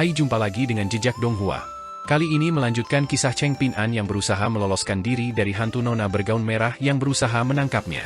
Hai, jumpa lagi dengan Jejak Donghua. Kali ini melanjutkan kisah Cheng Ping An yang berusaha meloloskan diri dari hantu nona bergaun merah yang berusaha menangkapnya.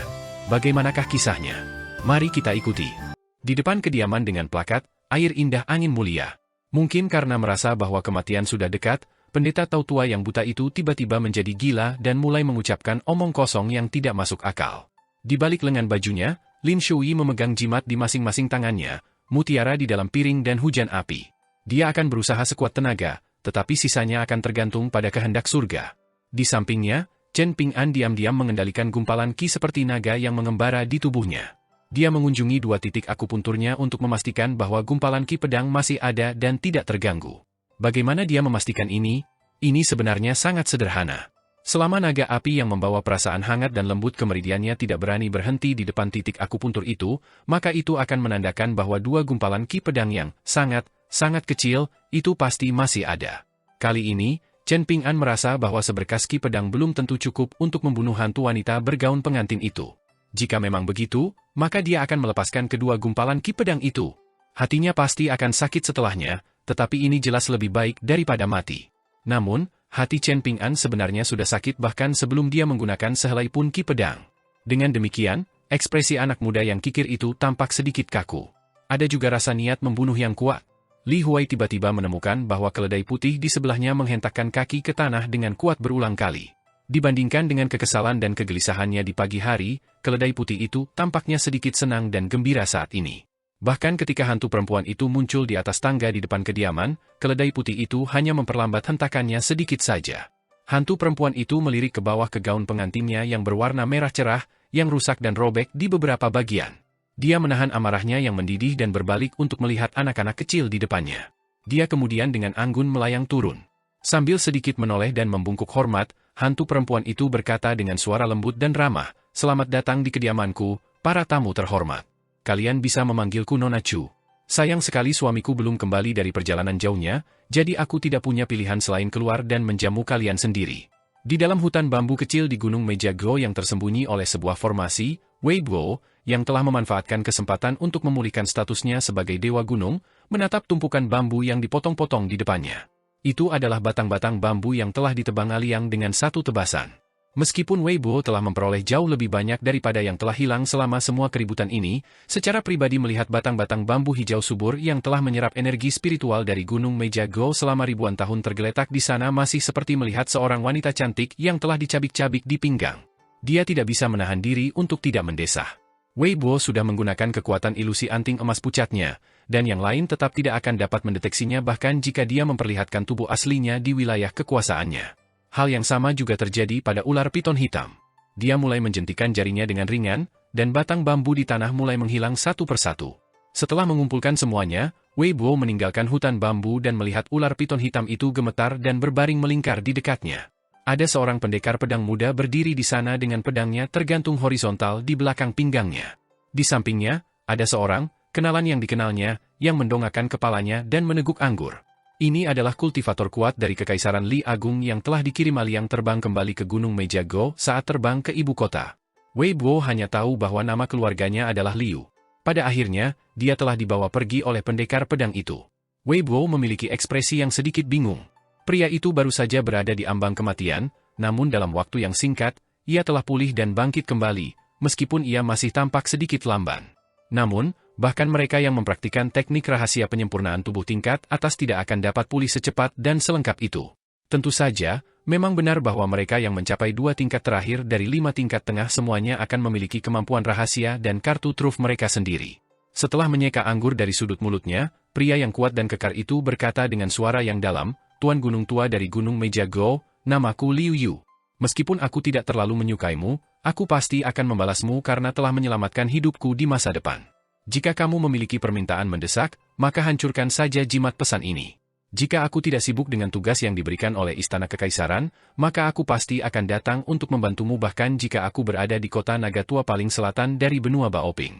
Bagaimanakah kisahnya? Mari kita ikuti. Di depan kediaman dengan plakat, air indah angin mulia. Mungkin karena merasa bahwa kematian sudah dekat, pendeta Tao tua yang buta itu tiba-tiba menjadi gila dan mulai mengucapkan omong kosong yang tidak masuk akal. Di balik lengan bajunya, Lin Shui memegang jimat di masing-masing tangannya, mutiara di dalam piring dan hujan api. Dia akan berusaha sekuat tenaga, tetapi sisanya akan tergantung pada kehendak surga. Di sampingnya, Chen Ping An diam-diam mengendalikan gumpalan ki seperti naga yang mengembara di tubuhnya. Dia mengunjungi 2 titik akupunturnya untuk memastikan bahwa gumpalan ki pedang masih ada dan tidak terganggu. Bagaimana dia memastikan ini? Ini sebenarnya sangat sederhana. Selama naga api yang membawa perasaan hangat dan lembut ke meridiannya tidak berani berhenti di depan titik akupuntur itu, maka itu akan menandakan bahwa 2 gumpalan ki pedang yang sangat kecil, itu pasti masih ada. Kali ini, Chen Ping An merasa bahwa seberkas ki pedang belum tentu cukup untuk membunuh hantu wanita bergaun pengantin itu. Jika memang begitu, maka dia akan melepaskan kedua gumpalan ki pedang itu. Hatinya pasti akan sakit setelahnya, tetapi ini jelas lebih baik daripada mati. Namun, hati Chen Ping An sebenarnya sudah sakit bahkan sebelum dia menggunakan sehelai pun ki pedang. Dengan demikian, ekspresi anak muda yang kikir itu tampak sedikit kaku. Ada juga rasa niat membunuh yang kuat. Li Huai tiba-tiba menemukan bahwa keledai putih di sebelahnya menghentakkan kaki ke tanah dengan kuat berulang kali. Dibandingkan dengan kekesalan dan kegelisahannya di pagi hari, keledai putih itu tampaknya sedikit senang dan gembira saat ini. Bahkan ketika hantu perempuan itu muncul di atas tangga di depan kediaman, keledai putih itu hanya memperlambat hentakannya sedikit saja. Hantu perempuan itu melirik ke bawah ke gaun pengantinnya yang berwarna merah cerah, yang rusak dan robek di beberapa bagian. Dia menahan amarahnya yang mendidih dan berbalik untuk melihat anak-anak kecil di depannya. Dia kemudian dengan anggun melayang turun. Sambil sedikit menoleh dan membungkuk hormat, hantu perempuan itu berkata dengan suara lembut dan ramah, "Selamat datang di kediamanku, para tamu terhormat. Kalian bisa memanggilku Nona Chu. Sayang sekali suamiku belum kembali dari perjalanan jauhnya, jadi aku tidak punya pilihan selain keluar dan menjamu kalian sendiri." Di dalam hutan bambu kecil di Gunung Meja Go yang tersembunyi oleh sebuah formasi, Wei Bo, yang telah memanfaatkan kesempatan untuk memulihkan statusnya sebagai dewa gunung, menatap tumpukan bambu yang dipotong-potong di depannya. Itu adalah batang-batang bambu yang telah ditebang aliang dengan satu tebasan. Meskipun Wei Bo telah memperoleh jauh lebih banyak daripada yang telah hilang selama semua keributan ini, secara pribadi melihat batang-batang bambu hijau subur yang telah menyerap energi spiritual dari Gunung Meja Go selama ribuan tahun tergeletak di sana masih seperti melihat seorang wanita cantik yang telah dicabik-cabik di pinggang. Dia tidak bisa menahan diri untuk tidak mendesah. Wei Bo sudah menggunakan kekuatan ilusi anting emas pucatnya, dan yang lain tetap tidak akan dapat mendeteksinya bahkan jika dia memperlihatkan tubuh aslinya di wilayah kekuasaannya. Hal yang sama juga terjadi pada ular piton hitam. Dia mulai menjentikan jarinya dengan ringan, dan batang bambu di tanah mulai menghilang satu persatu. Setelah mengumpulkan semuanya, Wei Bo meninggalkan hutan bambu dan melihat ular piton hitam itu gemetar dan berbaring melingkar di dekatnya. Ada seorang pendekar pedang muda berdiri di sana dengan pedangnya tergantung horizontal di belakang pinggangnya. Di sampingnya, ada seorang, kenalan yang dikenalnya, yang mendongakkan kepalanya dan meneguk anggur. Ini adalah kultivator kuat dari Kekaisaran Li Agung yang telah dikirim aliang terbang kembali ke Gunung Meja Go saat terbang ke ibu kota. Wei Bo hanya tahu bahwa nama keluarganya adalah Liu. Pada akhirnya, dia telah dibawa pergi oleh pendekar pedang itu. Wei Bo memiliki ekspresi yang sedikit bingung. Pria itu baru saja berada di ambang kematian, namun dalam waktu yang singkat, ia telah pulih dan bangkit kembali, meskipun ia masih tampak sedikit lamban. Namun, bahkan mereka yang mempraktikkan teknik rahasia penyempurnaan tubuh tingkat atas tidak akan dapat pulih secepat dan selengkap itu. Tentu saja, memang benar bahwa mereka yang mencapai 2 tingkat terakhir dari 5 tingkat tengah semuanya akan memiliki kemampuan rahasia dan kartu truf mereka sendiri. Setelah menyeka anggur dari sudut mulutnya, pria yang kuat dan kekar itu berkata dengan suara yang dalam, "Tuan Gunung Tua dari Gunung Meja Go, namaku Liu Yu. Meskipun aku tidak terlalu menyukaimu, aku pasti akan membalasmu karena telah menyelamatkan hidupku di masa depan. Jika kamu memiliki permintaan mendesak, maka hancurkan saja jimat pesan ini. Jika aku tidak sibuk dengan tugas yang diberikan oleh Istana Kekaisaran, maka aku pasti akan datang untuk membantumu bahkan jika aku berada di kota Naga Tua paling selatan dari benua Baoping."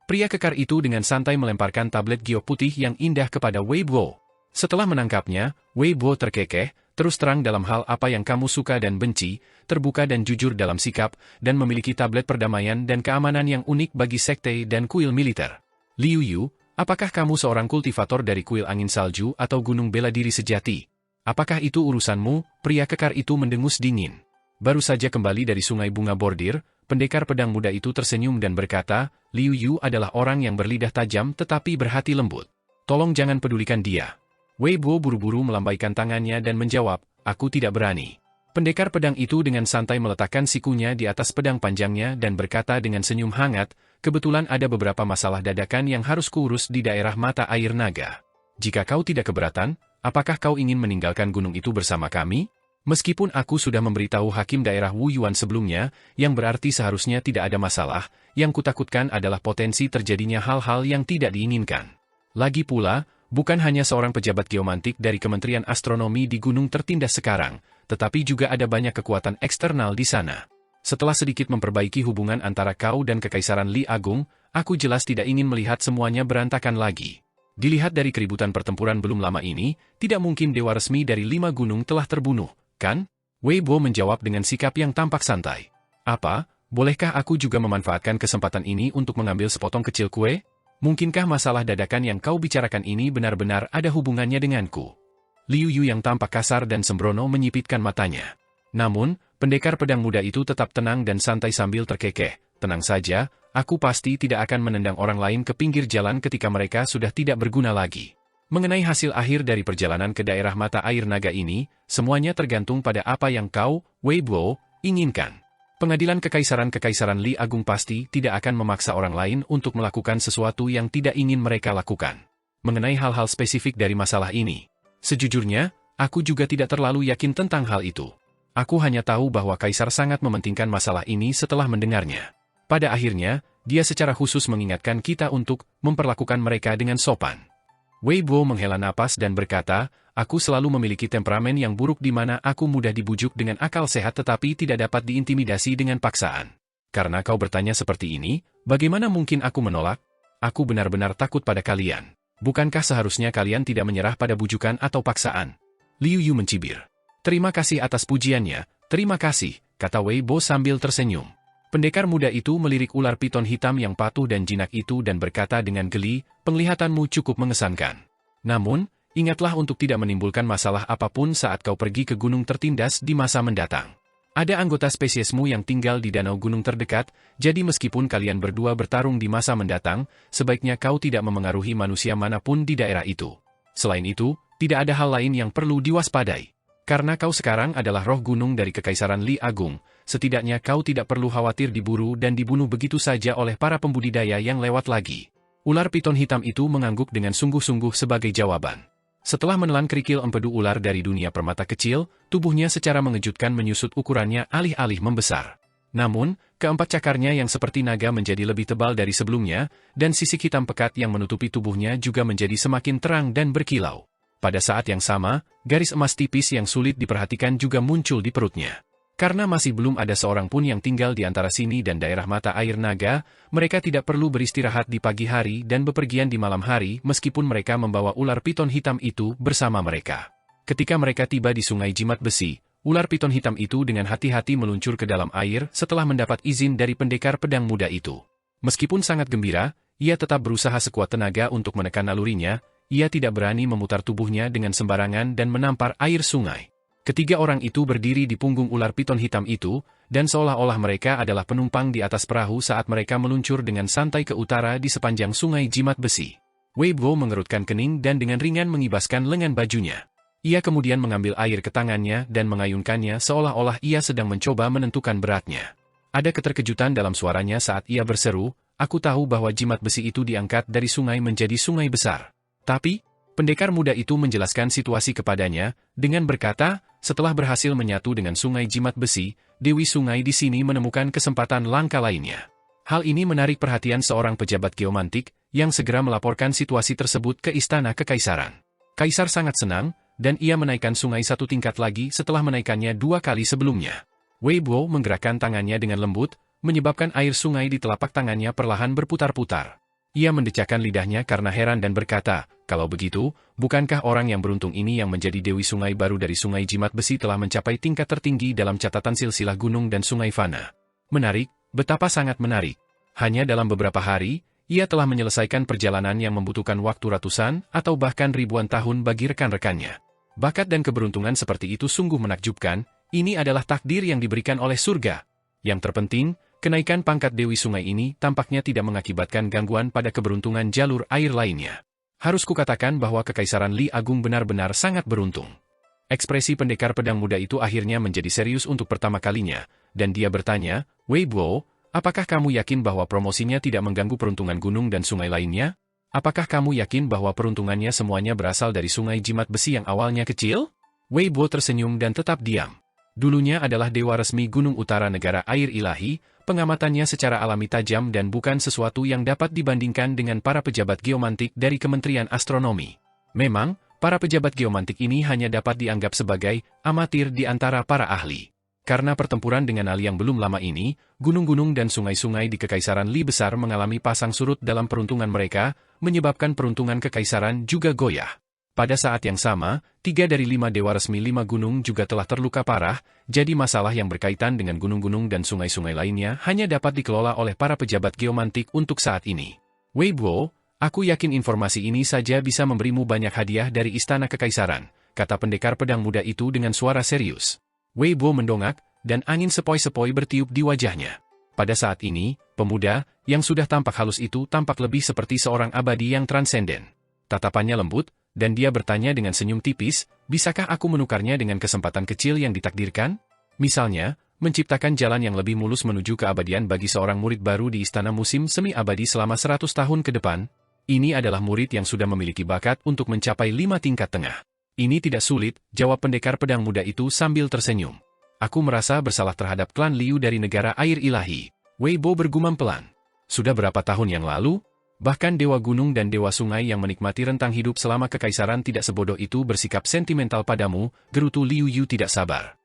Pria kekar itu dengan santai melemparkan tablet giok putih yang indah kepada Wei Bo. Setelah menangkapnya, Wei Bo terkekeh, terus terang dalam hal apa yang kamu suka dan benci, terbuka dan jujur dalam sikap, dan memiliki tablet perdamaian dan keamanan yang unik bagi sekte dan kuil militer. Liu Yu, Apakah kamu seorang kultivator dari kuil angin salju atau gunung bela diri sejati? Apakah itu urusanmu?" Pria kekar itu mendengus dingin. Baru saja kembali dari sungai bunga bordir, pendekar pedang muda itu tersenyum dan berkata, "Liu Yu adalah orang yang berlidah tajam tetapi berhati lembut. Tolong jangan pedulikan dia." Wei Bo buru-buru melambaikan tangannya dan menjawab, "Aku tidak berani." Pendekar pedang itu dengan santai meletakkan sikunya di atas pedang panjangnya dan berkata dengan senyum hangat, "Kebetulan ada beberapa masalah dadakan yang harus kuurus di daerah mata air naga. Jika kau tidak keberatan, apakah kau ingin meninggalkan gunung itu bersama kami? Meskipun aku sudah memberitahu hakim daerah Wu Yuan sebelumnya, yang berarti seharusnya tidak ada masalah, yang kutakutkan adalah potensi terjadinya hal-hal yang tidak diinginkan. Lagi pula, bukan hanya seorang pejabat geomantik dari Kementerian Astronomi di gunung tertindas sekarang, tetapi juga ada banyak kekuatan eksternal di sana. Setelah sedikit memperbaiki hubungan antara kau dan Kekaisaran Li Agung, aku jelas tidak ingin melihat semuanya berantakan lagi. Dilihat dari keributan pertempuran belum lama ini, tidak mungkin dewa resmi dari 5 gunung telah terbunuh, kan?" Wei Bo menjawab dengan sikap yang tampak santai. "Apa, bolehkah aku juga memanfaatkan kesempatan ini untuk mengambil sepotong kecil kue? Mungkinkah masalah dadakan yang kau bicarakan ini benar-benar ada hubungannya denganku?" Liu Yu yang tampak kasar dan sembrono menyipitkan matanya. Namun, pendekar pedang muda itu tetap tenang dan santai sambil terkekeh. "Tenang saja, aku pasti tidak akan menendang orang lain ke pinggir jalan ketika mereka sudah tidak berguna lagi. Mengenai hasil akhir dari perjalanan ke daerah mata air naga ini, semuanya tergantung pada apa yang kau, Wei Bo, inginkan. Pengadilan Kekaisaran Li Agung pasti tidak akan memaksa orang lain untuk melakukan sesuatu yang tidak ingin mereka lakukan. Mengenai hal-hal spesifik dari masalah ini, sejujurnya, aku juga tidak terlalu yakin tentang hal itu. Aku hanya tahu bahwa Kaisar sangat mementingkan masalah ini setelah mendengarnya. Pada akhirnya, dia secara khusus mengingatkan kita untuk memperlakukan mereka dengan sopan." Wei Bo menghela napas dan berkata, "Aku selalu memiliki temperamen yang buruk di mana aku mudah dibujuk dengan akal sehat tetapi tidak dapat diintimidasi dengan paksaan. Karena kau bertanya seperti ini, bagaimana mungkin aku menolak? Aku benar-benar takut pada kalian. Bukankah seharusnya kalian tidak menyerah pada bujukan atau paksaan?" Liu Yu mencibir. "Terima kasih atas pujiannya, terima kasih," kata Wei Bo sambil tersenyum. Pendekar muda itu melirik ular piton hitam yang patuh dan jinak itu dan berkata dengan geli, "Penglihatanmu cukup mengesankan. Namun, ingatlah untuk tidak menimbulkan masalah apapun saat kau pergi ke gunung tertindas di masa mendatang. Ada anggota spesiesmu yang tinggal di danau gunung terdekat, jadi meskipun kalian berdua bertarung di masa mendatang, sebaiknya kau tidak memengaruhi manusia manapun di daerah itu. Selain itu, tidak ada hal lain yang perlu diwaspadai. Karena kau sekarang adalah roh gunung dari Kekaisaran Li Agung, setidaknya kau tidak perlu khawatir diburu dan dibunuh begitu saja oleh para pembudidaya yang lewat lagi." Ular piton hitam itu mengangguk dengan sungguh-sungguh sebagai jawaban. Setelah menelan kerikil empedu ular dari dunia permata kecil, tubuhnya secara mengejutkan menyusut ukurannya alih-alih membesar. Namun, keempat cakarnya yang seperti naga menjadi lebih tebal dari sebelumnya, dan sisik hitam pekat yang menutupi tubuhnya juga menjadi semakin terang dan berkilau. Pada saat yang sama, garis emas tipis yang sulit diperhatikan juga muncul di perutnya. Karena masih belum ada seorang pun yang tinggal di antara sini dan daerah mata air naga, mereka tidak perlu beristirahat di pagi hari dan bepergian di malam hari meskipun mereka membawa ular piton hitam itu bersama mereka. Ketika mereka tiba di sungai jimat besi, ular piton hitam itu dengan hati-hati meluncur ke dalam air setelah mendapat izin dari pendekar pedang muda itu. Meskipun sangat gembira, ia tetap berusaha sekuat tenaga untuk menekan nalurinya. Ia tidak berani memutar tubuhnya dengan sembarangan dan menampar air sungai. Ketiga orang itu berdiri di punggung ular piton hitam itu, dan seolah-olah mereka adalah penumpang di atas perahu saat mereka meluncur dengan santai ke utara di sepanjang sungai jimat besi. Wei Bo mengerutkan kening dan dengan ringan mengibaskan lengan bajunya. Ia kemudian mengambil air ke tangannya dan mengayunkannya seolah-olah ia sedang mencoba menentukan beratnya. Ada keterkejutan dalam suaranya saat ia berseru, "Aku tahu bahwa jimat besi itu diangkat dari sungai menjadi sungai besar." Tapi, pendekar muda itu menjelaskan situasi kepadanya, dengan berkata, setelah berhasil menyatu dengan sungai jimat besi, Dewi Sungai di sini menemukan kesempatan langka lainnya. Hal ini menarik perhatian seorang pejabat geomantik, yang segera melaporkan situasi tersebut ke Istana Kekaisaran. Kaisar sangat senang, dan ia menaikkan sungai satu tingkat lagi setelah menaikkannya 2 kali sebelumnya. Wei Bo menggerakkan tangannya dengan lembut, menyebabkan air sungai di telapak tangannya perlahan berputar-putar. Ia mendecakkan lidahnya karena heran dan berkata, "Kalau begitu, bukankah orang yang beruntung ini yang menjadi Dewi Sungai baru dari Sungai Jimat Besi telah mencapai tingkat tertinggi dalam catatan silsilah gunung dan sungai fana? Menarik, betapa sangat menarik. Hanya dalam beberapa hari, ia telah menyelesaikan perjalanan yang membutuhkan waktu ratusan atau bahkan ribuan tahun bagi rekan-rekannya. Bakat dan keberuntungan seperti itu sungguh menakjubkan, ini adalah takdir yang diberikan oleh surga. Yang terpenting, kenaikan pangkat Dewi Sungai ini tampaknya tidak mengakibatkan gangguan pada keberuntungan jalur air lainnya. Harus kukatakan bahwa Kekaisaran Li Agung benar-benar sangat beruntung. Ekspresi pendekar pedang muda itu akhirnya menjadi serius untuk pertama kalinya, dan dia bertanya, Wei Bo, apakah kamu yakin bahwa promosinya tidak mengganggu peruntungan gunung dan sungai lainnya? Apakah kamu yakin bahwa peruntungannya semuanya berasal dari sungai jimat besi yang awalnya kecil? Wei Bo tersenyum dan tetap diam. Dulunya adalah dewa resmi Gunung Utara Negara Air Ilahi, pengamatannya secara alami tajam dan bukan sesuatu yang dapat dibandingkan dengan para pejabat geomantik dari Kementerian Astronomi. Memang, para pejabat geomantik ini hanya dapat dianggap sebagai amatir di antara para ahli. Karena pertempuran dengan Ali yang belum lama ini, gunung-gunung dan sungai-sungai di Kekaisaran Li besar mengalami pasang surut dalam peruntungan mereka, menyebabkan peruntungan Kekaisaran juga goyah. Pada saat yang sama, 3 dari 5 dewa resmi 5 gunung juga telah terluka parah, jadi masalah yang berkaitan dengan gunung-gunung dan sungai-sungai lainnya hanya dapat dikelola oleh para pejabat geomantik untuk saat ini. Wei Bo, aku yakin informasi ini saja bisa memberimu banyak hadiah dari Istana Kekaisaran, kata pendekar pedang muda itu dengan suara serius. Wei Bo mendongak, dan angin sepoi-sepoi bertiup di wajahnya. Pada saat ini, pemuda, yang sudah tampak halus itu tampak lebih seperti seorang abadi yang transenden. Tatapannya lembut, dan dia bertanya dengan senyum tipis, bisakah aku menukarnya dengan kesempatan kecil yang ditakdirkan? Misalnya, menciptakan jalan yang lebih mulus menuju keabadian bagi seorang murid baru di Istana Musim Semi Abadi selama 100 tahun ke depan. Ini adalah murid yang sudah memiliki bakat untuk mencapai 5 tingkat tengah. Ini tidak sulit, jawab pendekar pedang muda itu sambil tersenyum. Aku merasa bersalah terhadap klan Liu dari negara air ilahi. Wei Bo bergumam pelan. Sudah berapa tahun yang lalu? Bahkan dewa gunung dan dewa sungai yang menikmati rentang hidup selama kekaisaran tidak sebodoh itu bersikap sentimental padamu, gerutu Liu Yu tidak sabar.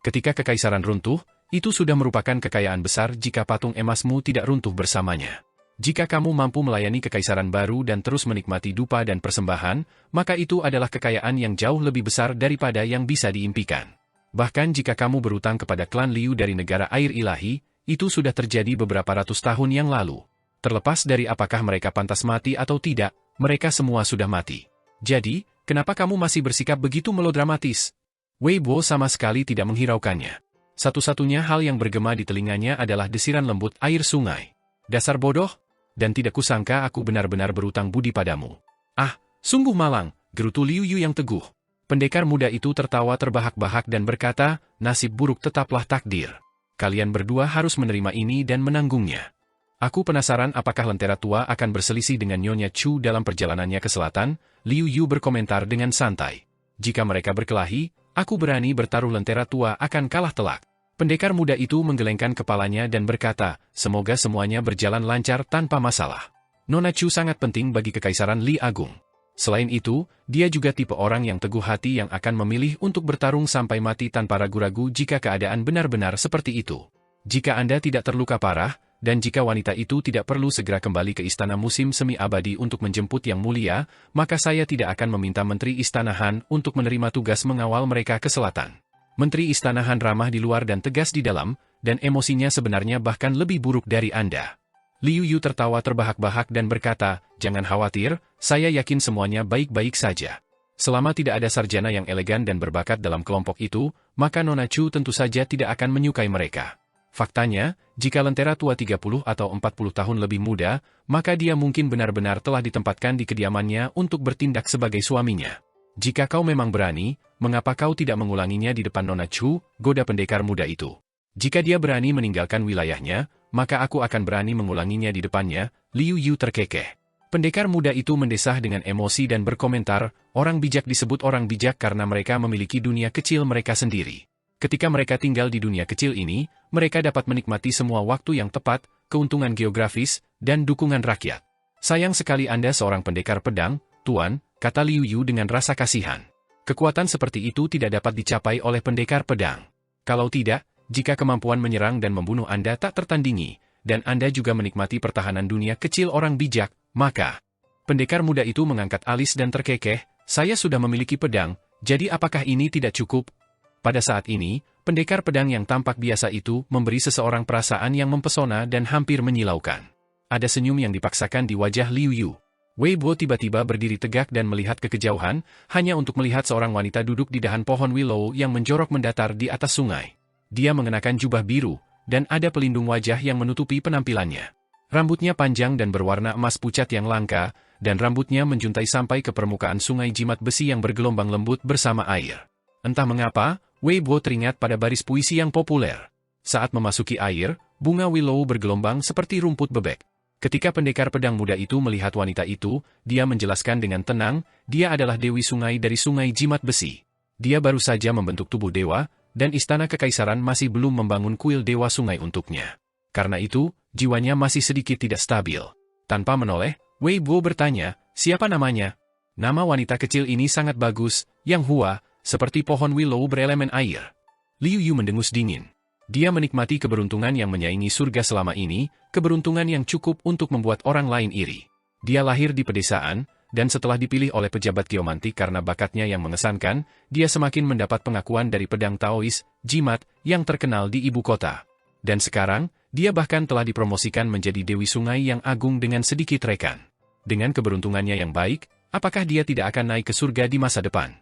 Ketika kekaisaran runtuh, itu sudah merupakan kekayaan besar jika patung emasmu tidak runtuh bersamanya. Jika kamu mampu melayani kekaisaran baru dan terus menikmati dupa dan persembahan, maka itu adalah kekayaan yang jauh lebih besar daripada yang bisa diimpikan. Bahkan jika kamu berutang kepada klan Liu dari negara air ilahi, itu sudah terjadi beberapa ratus tahun yang lalu. Terlepas dari apakah mereka pantas mati atau tidak, mereka semua sudah mati. Jadi, kenapa kamu masih bersikap begitu melodramatis? Wei Bo sama sekali tidak menghiraukannya. Satu-satunya hal yang bergema di telinganya adalah desiran lembut air sungai. Dasar bodoh? Dan tidak kusangka aku benar-benar berutang budi padamu. Ah, sungguh malang, gerutu Liu Yu yang teguh. Pendekar muda itu tertawa terbahak-bahak dan berkata, nasib buruk tetaplah takdir. Kalian berdua harus menerima ini dan menanggungnya. Aku penasaran apakah Lentera Tua akan berselisih dengan Nyonya Chu dalam perjalanannya ke selatan, Liu Yu berkomentar dengan santai. Jika mereka berkelahi, aku berani bertaruh Lentera Tua akan kalah telak. Pendekar muda itu menggelengkan kepalanya dan berkata, semoga semuanya berjalan lancar tanpa masalah. Nona Chu sangat penting bagi Kekaisaran Li Agung. Selain itu, dia juga tipe orang yang teguh hati yang akan memilih untuk bertarung sampai mati tanpa ragu-ragu jika keadaan benar-benar seperti itu. Jika Anda tidak terluka parah, dan jika wanita itu tidak perlu segera kembali ke Istana Musim Semi Abadi untuk menjemput Yang Mulia, maka saya tidak akan meminta Menteri Istana Han untuk menerima tugas mengawal mereka ke selatan. Menteri Istana Han ramah di luar dan tegas di dalam, dan emosinya sebenarnya bahkan lebih buruk dari Anda. Liu Yu tertawa terbahak-bahak dan berkata, jangan khawatir, saya yakin semuanya baik-baik saja. Selama tidak ada sarjana yang elegan dan berbakat dalam kelompok itu, maka Nona Chu tentu saja tidak akan menyukai mereka. Faktanya, jika Lentera Tua 30 atau 40 tahun lebih muda, maka dia mungkin benar-benar telah ditempatkan di kediamannya untuk bertindak sebagai suaminya. Jika kau memang berani, mengapa kau tidak mengulanginya di depan Nona Chu, goda pendekar muda itu? Jika dia berani meninggalkan wilayahnya, maka aku akan berani mengulanginya di depannya, Liu Yu terkekeh. Pendekar muda itu mendesah dengan emosi dan berkomentar, orang bijak disebut orang bijak karena mereka memiliki dunia kecil mereka sendiri. Ketika mereka tinggal di dunia kecil ini, mereka dapat menikmati semua waktu yang tepat, keuntungan geografis, dan dukungan rakyat. Sayang sekali Anda seorang pendekar pedang, Tuan, kata Liu Yu dengan rasa kasihan. Kekuatan seperti itu tidak dapat dicapai oleh pendekar pedang. Kalau tidak, jika kemampuan menyerang dan membunuh Anda tak tertandingi, dan Anda juga menikmati pertahanan dunia kecil orang bijak, maka... Pendekar muda itu mengangkat alis dan terkekeh, saya sudah memiliki pedang, jadi apakah ini tidak cukup? Pada saat ini, pendekar pedang yang tampak biasa itu memberi seseorang perasaan yang mempesona dan hampir menyilaukan. Ada senyum yang dipaksakan di wajah Liu Yu. Wei Bo tiba-tiba berdiri tegak dan melihat ke kejauhan, hanya untuk melihat seorang wanita duduk di dahan pohon willow yang menjorok mendatar di atas sungai. Dia mengenakan jubah biru, dan ada pelindung wajah yang menutupi penampilannya. Rambutnya panjang dan berwarna emas pucat yang langka, dan rambutnya menjuntai sampai ke permukaan sungai jimat besi yang bergelombang lembut bersama air. Entah mengapa, Wei Bo teringat pada baris puisi yang populer. Saat memasuki air, bunga willow bergelombang seperti rumput bebek. Ketika pendekar pedang muda itu melihat wanita itu, dia menjelaskan dengan tenang, dia adalah Dewi Sungai dari Sungai Jimat Besi. Dia baru saja membentuk tubuh dewa, dan istana kekaisaran masih belum membangun kuil Dewa Sungai untuknya. Karena itu, jiwanya masih sedikit tidak stabil. Tanpa menoleh, Wei Bo bertanya, siapa namanya? Nama wanita kecil ini sangat bagus, Yang Hua, seperti pohon willow berelemen air. Liu Yu mendengus dingin. Dia menikmati keberuntungan yang menyaingi surga selama ini, keberuntungan yang cukup untuk membuat orang lain iri. Dia lahir di pedesaan, dan setelah dipilih oleh pejabat geomantik karena bakatnya yang mengesankan, dia semakin mendapat pengakuan dari pedang Taois, jimat, yang terkenal di ibu kota. Dan sekarang, dia bahkan telah dipromosikan menjadi Dewi Sungai yang agung dengan sedikit rekan. Dengan keberuntungannya yang baik, apakah dia tidak akan naik ke surga di masa depan?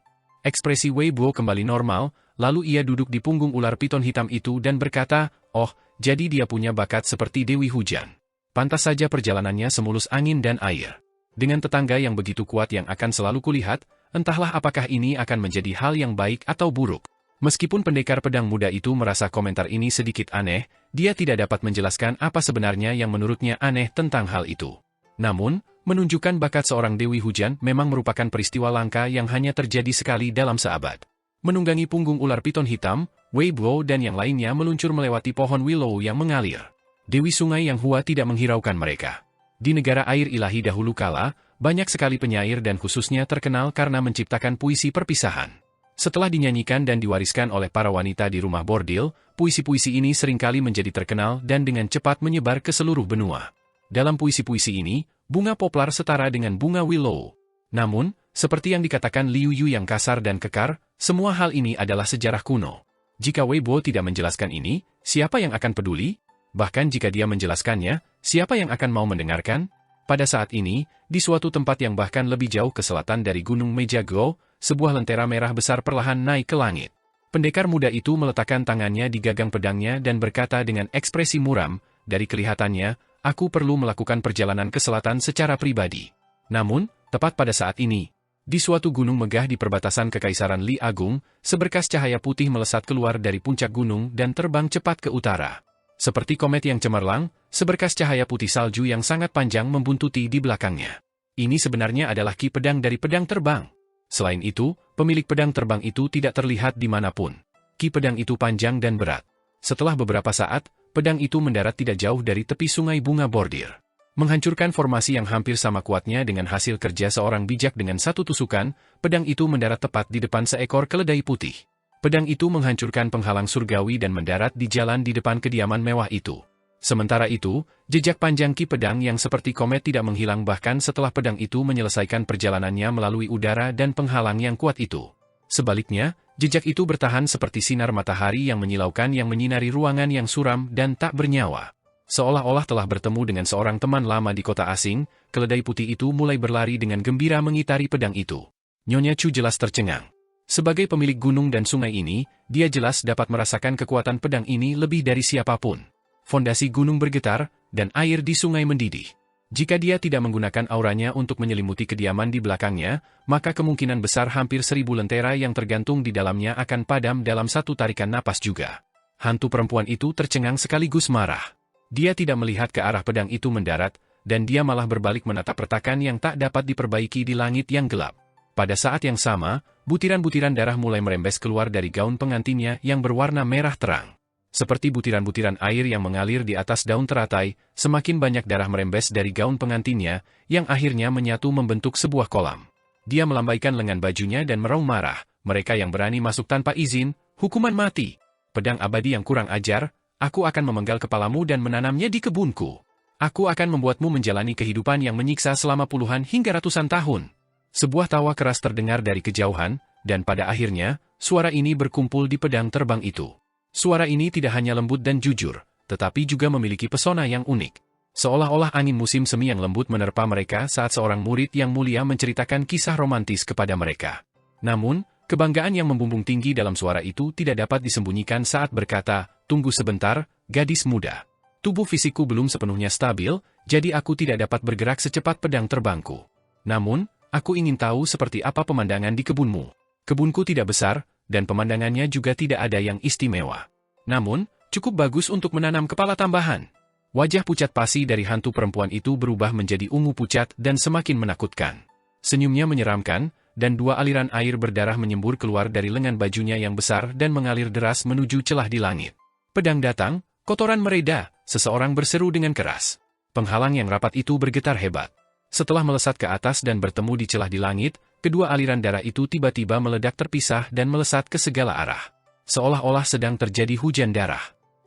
Ekspresi Wei Bo kembali normal, lalu ia duduk di punggung ular piton hitam itu dan berkata, oh, jadi dia punya bakat seperti Dewi Hujan. Pantas saja perjalanannya semulus angin dan air. Dengan tetangga yang begitu kuat yang akan selalu kulihat, entahlah apakah ini akan menjadi hal yang baik atau buruk. Meskipun pendekar pedang muda itu merasa komentar ini sedikit aneh, dia tidak dapat menjelaskan apa sebenarnya yang menurutnya aneh tentang hal itu. Namun, menunjukkan bakat seorang Dewi Hujan memang merupakan peristiwa langka yang hanya terjadi sekali dalam seabad. Menunggangi punggung ular piton hitam, Wei Bo dan yang lainnya meluncur melewati pohon willow yang mengalir. Dewi Sungai Yang Hua tidak menghiraukan mereka. Di negara air ilahi dahulu kala, banyak sekali penyair dan khususnya terkenal karena menciptakan puisi perpisahan. Setelah dinyanyikan dan diwariskan oleh para wanita di rumah bordil, puisi-puisi ini seringkali menjadi terkenal dan dengan cepat menyebar ke seluruh benua. Dalam puisi-puisi ini, bunga poplar setara dengan bunga willow. Namun, seperti yang dikatakan Liu Yu yang kasar dan kekar, semua hal ini adalah sejarah kuno. Jika Wei Bo tidak menjelaskan ini, siapa yang akan peduli? Bahkan jika dia menjelaskannya, siapa yang akan mau mendengarkan? Pada saat ini, di suatu tempat yang bahkan lebih jauh ke selatan dari Gunung Mejago, sebuah lentera merah besar perlahan naik ke langit. Pendekar muda itu meletakkan tangannya di gagang pedangnya dan berkata dengan ekspresi muram, dari kelihatannya, aku perlu melakukan perjalanan ke selatan secara pribadi. Namun, tepat pada saat ini, di suatu gunung megah di perbatasan Kekaisaran Li Agung, seberkas cahaya putih melesat keluar dari puncak gunung dan terbang cepat ke utara. Seperti komet yang cemerlang, seberkas cahaya putih salju yang sangat panjang membuntuti di belakangnya. Ini sebenarnya adalah ki pedang dari pedang terbang. Selain itu, pemilik pedang terbang itu tidak terlihat dimanapun. Ki pedang itu panjang dan berat. Setelah beberapa saat, pedang itu mendarat tidak jauh dari tepi sungai bunga bordir. Menghancurkan formasi yang hampir sama kuatnya dengan hasil kerja seorang bijak dengan satu tusukan, pedang itu mendarat tepat di depan seekor keledai putih. Pedang itu menghancurkan penghalang surgawi dan mendarat di jalan di depan kediaman mewah itu. Sementara itu, jejak panjang ki pedang yang seperti komet tidak menghilang bahkan setelah pedang itu menyelesaikan perjalanannya melalui udara dan penghalang yang kuat itu. Sebaliknya, jejak itu bertahan seperti sinar matahari yang menyilaukan yang menyinari ruangan yang suram dan tak bernyawa. Seolah-olah telah bertemu dengan seorang teman lama di kota asing, keledai putih itu mulai berlari dengan gembira mengitari pedang itu. Nyonya Chu jelas tercengang. Sebagai pemilik gunung dan sungai ini, dia jelas dapat merasakan kekuatan pedang ini lebih dari siapapun. Fondasi gunung bergetar, dan air di sungai mendidih. Jika dia tidak menggunakan auranya untuk menyelimuti kediaman di belakangnya, maka kemungkinan besar hampir 1000 lentera yang tergantung di dalamnya akan padam dalam satu tarikan napas juga. Hantu perempuan itu tercengang sekaligus marah. Dia tidak melihat ke arah pedang itu mendarat, dan dia malah berbalik menatap retakan yang tak dapat diperbaiki di langit yang gelap. Pada saat yang sama, butiran-butiran darah mulai merembes keluar dari gaun pengantinnya yang berwarna merah terang. Seperti butiran-butiran air yang mengalir di atas daun teratai, semakin banyak darah merembes dari gaun pengantinnya, yang akhirnya menyatu membentuk sebuah kolam. Dia melambaikan lengan bajunya dan meraung marah, mereka yang berani masuk tanpa izin, hukuman mati. Pedang abadi yang kurang ajar, aku akan memenggal kepalamu dan menanamnya di kebunku. Aku akan membuatmu menjalani kehidupan yang menyiksa selama puluhan hingga ratusan tahun. Sebuah tawa keras terdengar dari kejauhan, dan pada akhirnya, suara ini berkumpul di pedang terbang itu. Suara ini tidak hanya lembut dan jujur, tetapi juga memiliki pesona yang unik. Seolah-olah angin musim semi yang lembut menerpa mereka saat seorang murid yang mulia menceritakan kisah romantis kepada mereka. Namun, kebanggaan yang membumbung tinggi dalam suara itu tidak dapat disembunyikan saat berkata, "Tunggu sebentar, gadis muda. Tubuh fisikku belum sepenuhnya stabil, jadi aku tidak dapat bergerak secepat pedang terbangku. Namun, aku ingin tahu seperti apa pemandangan di kebunmu. Kebunku tidak besar, dan pemandangannya juga tidak ada yang istimewa. Namun, cukup bagus untuk menanam kepala tambahan." Wajah pucat pasi dari hantu perempuan itu berubah menjadi ungu pucat dan semakin menakutkan. Senyumnya menyeramkan, dan dua aliran air berdarah menyembur keluar dari lengan bajunya yang besar dan mengalir deras menuju celah di langit. Pedang datang, kotoran mereda, seseorang berseru dengan keras. Penghalang yang rapat itu bergetar hebat. Setelah melesat ke atas dan bertemu di celah di langit, kedua aliran darah itu tiba-tiba meledak terpisah dan melesat ke segala arah. Seolah-olah sedang terjadi hujan darah.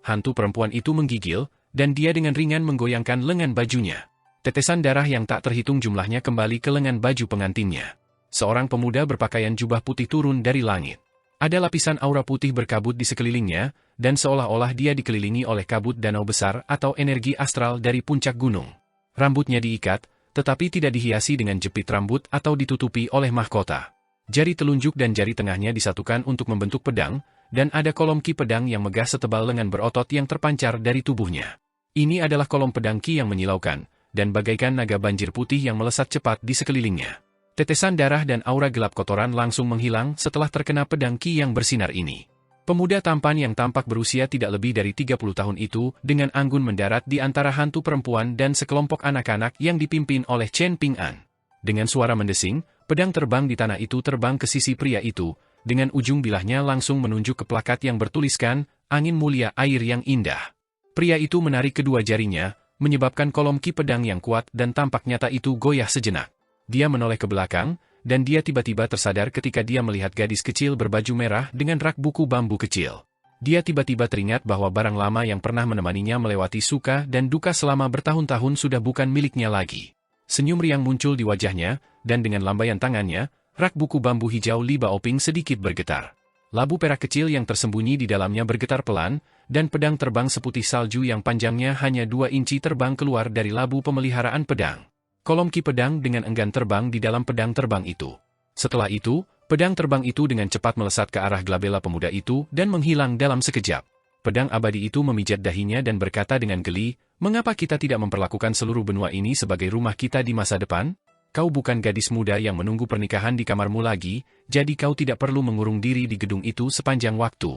Hantu perempuan itu menggigil, dan dia dengan ringan menggoyangkan lengan bajunya. Tetesan darah yang tak terhitung jumlahnya kembali ke lengan baju pengantinnya. Seorang pemuda berpakaian jubah putih turun dari langit. Ada lapisan aura putih berkabut di sekelilingnya, dan seolah-olah dia dikelilingi oleh kabut danau besar atau energi astral dari puncak gunung. Rambutnya diikat, tetapi tidak dihiasi dengan jepit rambut atau ditutupi oleh mahkota. Jari telunjuk dan jari tengahnya disatukan untuk membentuk pedang, dan ada kolom ki pedang yang megah setebal lengan berotot yang terpancar dari tubuhnya. Ini adalah kolom pedang ki yang menyilaukan, dan bagaikan naga banjir putih yang melesat cepat di sekelilingnya. Tetesan darah dan aura gelap kotoran langsung menghilang setelah terkena pedang ki yang bersinar ini. Pemuda tampan yang tampak berusia tidak lebih dari 30 tahun itu, dengan anggun mendarat di antara hantu perempuan dan sekelompok anak-anak yang dipimpin oleh Chen Ping'an. Dengan suara mendesing, pedang terbang di tanah itu terbang ke sisi pria itu, dengan ujung bilahnya langsung menunjuk ke plakat yang bertuliskan, "Angin mulia air yang indah." Pria itu menarik kedua jarinya, menyebabkan kolom ki pedang yang kuat dan tampak nyata itu goyah sejenak. Dia menoleh ke belakang, dan dia tiba-tiba tersadar ketika dia melihat gadis kecil berbaju merah dengan rak buku bambu kecil. Dia tiba-tiba teringat bahwa barang lama yang pernah menemaninya melewati suka dan duka selama bertahun-tahun sudah bukan miliknya lagi. Senyum riang muncul di wajahnya, dan dengan lambaian tangannya, rak buku bambu hijau Li Baoping sedikit bergetar. Labu perak kecil yang tersembunyi di dalamnya bergetar pelan, dan pedang terbang seputih salju yang panjangnya hanya 2 inci terbang keluar dari labu pemeliharaan pedang. Kolom ki pedang dengan enggan terbang di dalam pedang terbang itu. Setelah itu, pedang terbang itu dengan cepat melesat ke arah glabella pemuda itu dan menghilang dalam sekejap. Pedang abadi itu memijat dahinya dan berkata dengan geli, "Mengapa kita tidak memperlakukan seluruh benua ini sebagai rumah kita di masa depan? Kau bukan gadis muda yang menunggu pernikahan di kamarmu lagi, jadi kau tidak perlu mengurung diri di gedung itu sepanjang waktu."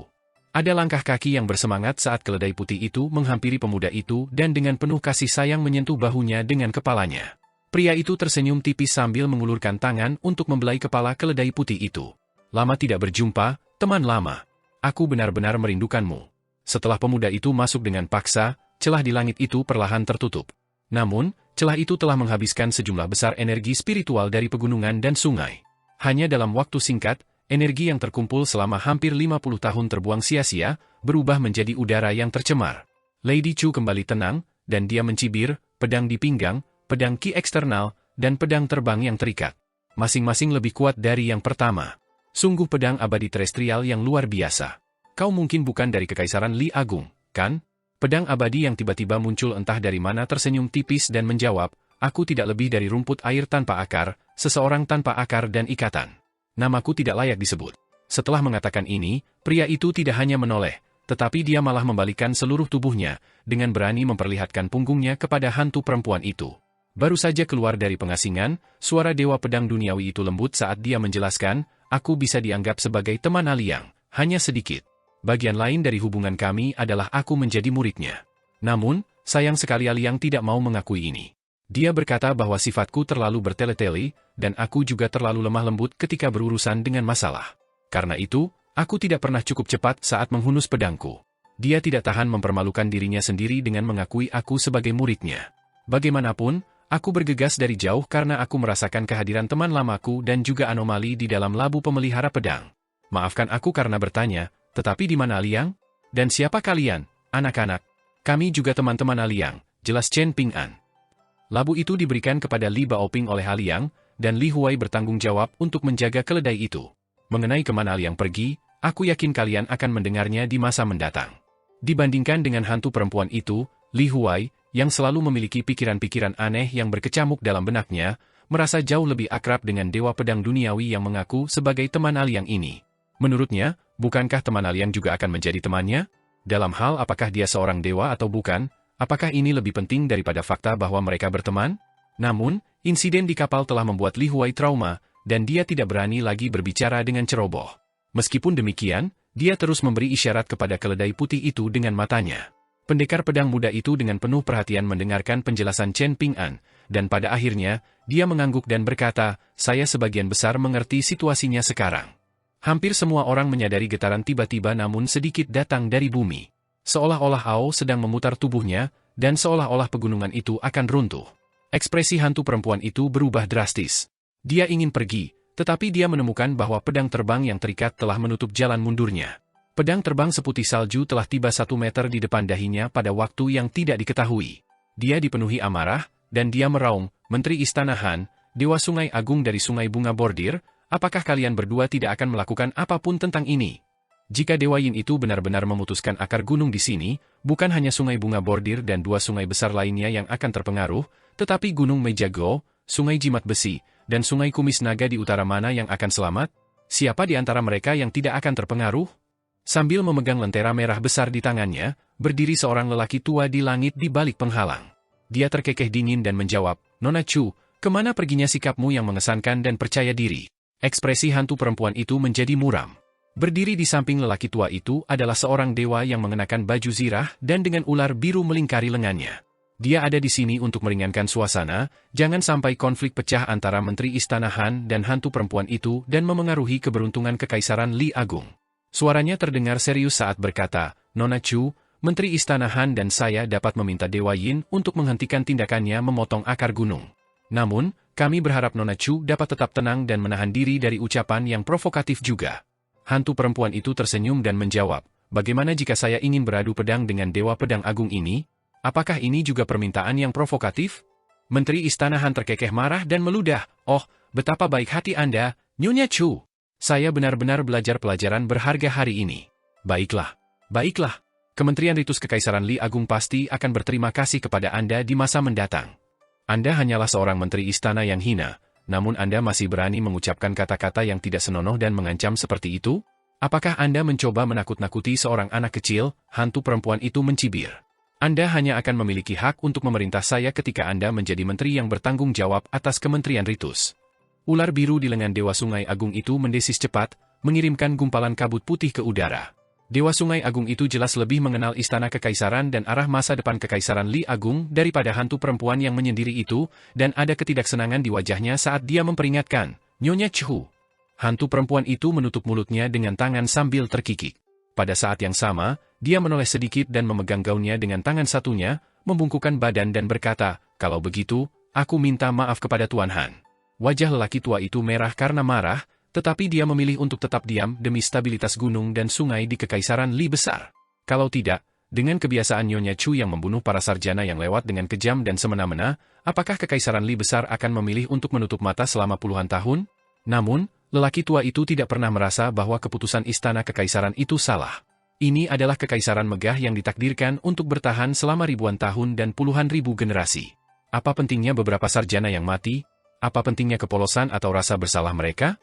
Ada langkah kaki yang bersemangat saat keledai putih itu menghampiri pemuda itu dan dengan penuh kasih sayang menyentuh bahunya dengan kepalanya. Pria itu tersenyum tipis sambil mengulurkan tangan untuk membelai kepala keledai putih itu. "Lama tidak berjumpa, teman lama. Aku benar-benar merindukanmu." Setelah pemuda itu masuk dengan paksa, celah di langit itu perlahan tertutup. Namun, celah itu telah menghabiskan sejumlah besar energi spiritual dari pegunungan dan sungai. Hanya dalam waktu singkat, energi yang terkumpul selama hampir 50 tahun terbuang sia-sia, berubah menjadi udara yang tercemar. Lady Chu kembali tenang, dan dia mencibir, pedang di pinggang, pedang ki eksternal, dan pedang terbang yang terikat. Masing-masing lebih kuat dari yang pertama. Sungguh pedang abadi terestrial yang luar biasa. Kau mungkin bukan dari Kekaisaran Li Agung, kan? Pedang abadi yang tiba-tiba muncul entah dari mana tersenyum tipis dan menjawab, "Aku tidak lebih dari rumput air tanpa akar, seseorang tanpa akar dan ikatan. Namaku tidak layak disebut." Setelah mengatakan ini, pria itu tidak hanya menoleh, tetapi dia malah membalikkan seluruh tubuhnya, dengan berani memperlihatkan punggungnya kepada hantu perempuan itu. Baru saja keluar dari pengasingan, suara dewa pedang duniawi itu lembut saat dia menjelaskan, "Aku bisa dianggap sebagai teman Aliang, hanya sedikit. Bagian lain dari hubungan kami adalah aku menjadi muridnya. Namun, sayang sekali Aliang tidak mau mengakui ini. Dia berkata bahwa sifatku terlalu bertele-tele, dan aku juga terlalu lemah lembut ketika berurusan dengan masalah. Karena itu, aku tidak pernah cukup cepat saat menghunus pedangku. Dia tidak tahan mempermalukan dirinya sendiri dengan mengakui aku sebagai muridnya. Bagaimanapun, aku bergegas dari jauh karena aku merasakan kehadiran teman lamaku dan juga anomali di dalam labu pemelihara pedang. Maafkan aku karena bertanya, tetapi di mana Aliang? Dan siapa kalian, anak-anak?" "Kami juga teman-teman Aliang," jelas Chen Ping'an. Labu itu diberikan kepada Li Baoping oleh Aliang, dan Li Huai bertanggung jawab untuk menjaga keledai itu. Mengenai kemana Aliang pergi, aku yakin kalian akan mendengarnya di masa mendatang. Dibandingkan dengan hantu perempuan itu, Li Huai, yang selalu memiliki pikiran-pikiran aneh yang berkecamuk dalam benaknya, merasa jauh lebih akrab dengan Dewa Pedang Duniawi yang mengaku sebagai teman Aliang ini. Menurutnya, bukankah teman Aliang juga akan menjadi temannya? Dalam hal apakah dia seorang dewa atau bukan, apakah ini lebih penting daripada fakta bahwa mereka berteman? Namun, insiden di kapal telah membuat Li Huai trauma, dan dia tidak berani lagi berbicara dengan ceroboh. Meskipun demikian, dia terus memberi isyarat kepada keledai putih itu dengan matanya. Pendekar pedang muda itu dengan penuh perhatian mendengarkan penjelasan Chen Ping'an, dan pada akhirnya, dia mengangguk dan berkata, "Saya sebagian besar mengerti situasinya sekarang." Hampir semua orang menyadari getaran tiba-tiba namun sedikit datang dari bumi. Seolah-olah Ao sedang memutar tubuhnya, dan seolah-olah pegunungan itu akan runtuh. Ekspresi hantu perempuan itu berubah drastis. Dia ingin pergi, tetapi dia menemukan bahwa pedang terbang yang terikat telah menutup jalan mundurnya. Pedang terbang seputih salju telah tiba 1 meter di depan dahinya pada waktu yang tidak diketahui. Dia dipenuhi amarah, dan dia meraung, "Menteri Istana Han, Dewa Sungai Agung dari Sungai Bunga Bordir, apakah kalian berdua tidak akan melakukan apapun tentang ini?" Jika Dewa Yin itu benar-benar memutuskan akar gunung di sini, bukan hanya Sungai Bunga Bordir dan 2 sungai besar lainnya yang akan terpengaruh, tetapi Gunung Mejago, Sungai Jimat Besi, dan Sungai Kumis Naga di utara mana yang akan selamat? Siapa di antara mereka yang tidak akan terpengaruh? Sambil memegang lentera merah besar di tangannya, berdiri seorang lelaki tua di langit di balik penghalang. Dia terkekeh dingin dan menjawab, "Nona Chu, kemana perginya sikapmu yang mengesankan dan percaya diri?" Ekspresi hantu perempuan itu menjadi muram. Berdiri di samping lelaki tua itu adalah seorang dewa yang mengenakan baju zirah dan dengan ular biru melingkari lengannya. Dia ada di sini untuk meringankan suasana, jangan sampai konflik pecah antara Menteri Istana Han dan hantu perempuan itu dan memengaruhi keberuntungan Kekaisaran Li Agung. Suaranya terdengar serius saat berkata, "Nona Chu, Menteri Istana Han dan saya dapat meminta Dewa Yin untuk menghentikan tindakannya memotong akar gunung. Namun, kami berharap Nona Chu dapat tetap tenang dan menahan diri dari ucapan yang provokatif juga." Hantu perempuan itu tersenyum dan menjawab, "Bagaimana jika saya ingin beradu pedang dengan Dewa Pedang Agung ini? Apakah ini juga permintaan yang provokatif?" Menteri Istana Han terkekeh marah dan meludah, "Oh, betapa baik hati Anda, Nyonya Chu. Saya benar-benar belajar pelajaran berharga hari ini." "Baiklah, baiklah. Kementerian Ritus Kekaisaran Li Agung pasti akan berterima kasih kepada Anda di masa mendatang. Anda hanyalah seorang menteri istana yang hina, namun Anda masih berani mengucapkan kata-kata yang tidak senonoh dan mengancam seperti itu? Apakah Anda mencoba menakut-nakuti seorang anak kecil?" Hantu perempuan itu mencibir. "Anda hanya akan memiliki hak untuk memerintah saya ketika Anda menjadi menteri yang bertanggung jawab atas Kementerian Ritus." Ular biru di lengan Dewa Sungai Agung itu mendesis cepat, mengirimkan gumpalan kabut putih ke udara. Dewa Sungai Agung itu jelas lebih mengenal istana kekaisaran dan arah masa depan Kekaisaran Li Agung daripada hantu perempuan yang menyendiri itu, dan ada ketidaksenangan di wajahnya saat dia memperingatkan, "Nyonya Chu." Hantu perempuan itu menutup mulutnya dengan tangan sambil terkikik. Pada saat yang sama, dia menoleh sedikit dan memegang gaunnya dengan tangan satunya, membungkukkan badan dan berkata, "Kalau begitu, aku minta maaf kepada Tuan Han." Wajah lelaki tua itu merah karena marah, tetapi dia memilih untuk tetap diam demi stabilitas gunung dan sungai di Kekaisaran Li besar. Kalau tidak, dengan kebiasaan Nyonya Chu yang membunuh para sarjana yang lewat dengan kejam dan semena-mena, apakah Kekaisaran Li besar akan memilih untuk menutup mata selama puluhan tahun? Namun, lelaki tua itu tidak pernah merasa bahwa keputusan istana kekaisaran itu salah. Ini adalah kekaisaran megah yang ditakdirkan untuk bertahan selama ribuan tahun dan puluhan ribu generasi. Apa pentingnya beberapa sarjana yang mati? Apa pentingnya kepolosan atau rasa bersalah mereka?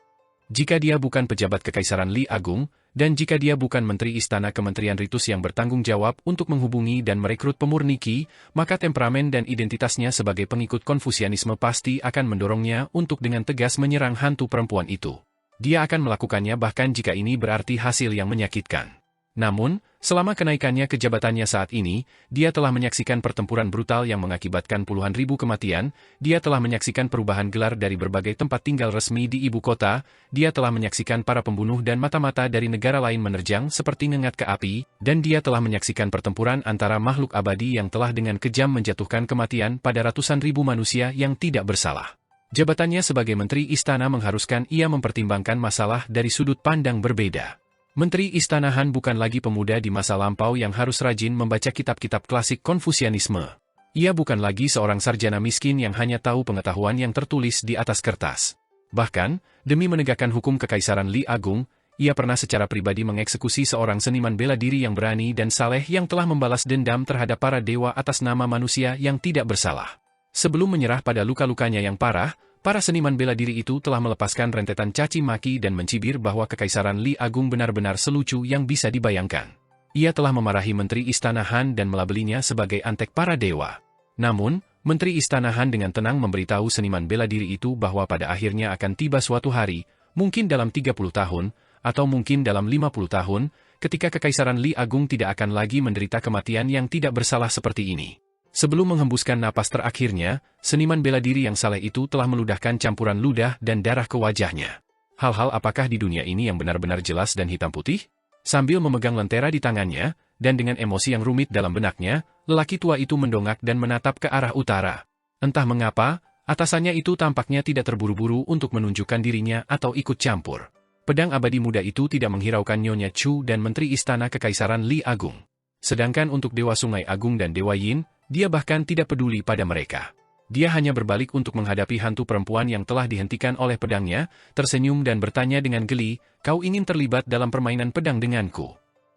Jika dia bukan pejabat Kekaisaran Li Agung, dan jika dia bukan Menteri Istana Kementerian Ritus yang bertanggung jawab untuk menghubungi dan merekrut pemurni Qi, maka temperamen dan identitasnya sebagai pengikut Konfusianisme pasti akan mendorongnya untuk dengan tegas menyerang hantu perempuan itu. Dia akan melakukannya bahkan jika ini berarti hasil yang menyakitkan. Namun, selama kenaikannya ke jabatannya saat ini, dia telah menyaksikan pertempuran brutal yang mengakibatkan puluhan ribu kematian, dia telah menyaksikan perubahan gelar dari berbagai tempat tinggal resmi di ibu kota, dia telah menyaksikan para pembunuh dan mata-mata dari negara lain menerjang seperti ngengat ke api, dan dia telah menyaksikan pertempuran antara makhluk abadi yang telah dengan kejam menjatuhkan kematian pada ratusan ribu manusia yang tidak bersalah. Jabatannya sebagai Menteri Istana mengharuskan ia mempertimbangkan masalah dari sudut pandang berbeda. Menteri Istana Han bukan lagi pemuda di masa lampau yang harus rajin membaca kitab-kitab klasik Konfusianisme. Ia bukan lagi seorang sarjana miskin yang hanya tahu pengetahuan yang tertulis di atas kertas. Bahkan, demi menegakkan hukum Kekaisaran Li Agung, ia pernah secara pribadi mengeksekusi seorang seniman bela diri yang berani dan saleh yang telah membalas dendam terhadap para dewa atas nama manusia yang tidak bersalah. Sebelum menyerah pada luka-lukanya yang parah, para seniman bela diri itu telah melepaskan rentetan caci maki dan mencibir bahwa Kekaisaran Li Agung benar-benar selucu yang bisa dibayangkan. Ia telah memarahi Menteri Istana Han dan melabelinya sebagai antek para dewa. Namun, Menteri Istana Han dengan tenang memberitahu seniman bela diri itu bahwa pada akhirnya akan tiba suatu hari, mungkin dalam 30 tahun, atau mungkin dalam 50 tahun, ketika Kekaisaran Li Agung tidak akan lagi menderita kematian yang tidak bersalah seperti ini. Sebelum menghembuskan napas terakhirnya, seniman bela diri yang saleh itu telah meludahkan campuran ludah dan darah ke wajahnya. Hal-hal apakah di dunia ini yang benar-benar jelas dan hitam putih? Sambil memegang lentera di tangannya, dan dengan emosi yang rumit dalam benaknya, lelaki tua itu mendongak dan menatap ke arah utara. Entah mengapa, atasannya itu tampaknya tidak terburu-buru untuk menunjukkan dirinya atau ikut campur. Pedang abadi muda itu tidak menghiraukan Nyonya Chu dan Menteri Istana Kekaisaran Li Agung. Sedangkan untuk Dewa Sungai Agung dan Dewa Yin, dia bahkan tidak peduli pada mereka. Dia hanya berbalik untuk menghadapi hantu perempuan yang telah dihentikan oleh pedangnya, tersenyum dan bertanya dengan geli, "Kau ingin terlibat dalam permainan pedang denganku?"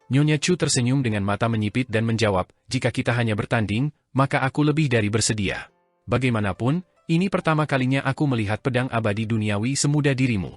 Nyonya Chu tersenyum dengan mata menyipit dan menjawab, "Jika kita hanya bertanding, maka aku lebih dari bersedia. Bagaimanapun, ini pertama kalinya aku melihat pedang abadi duniawi semuda dirimu."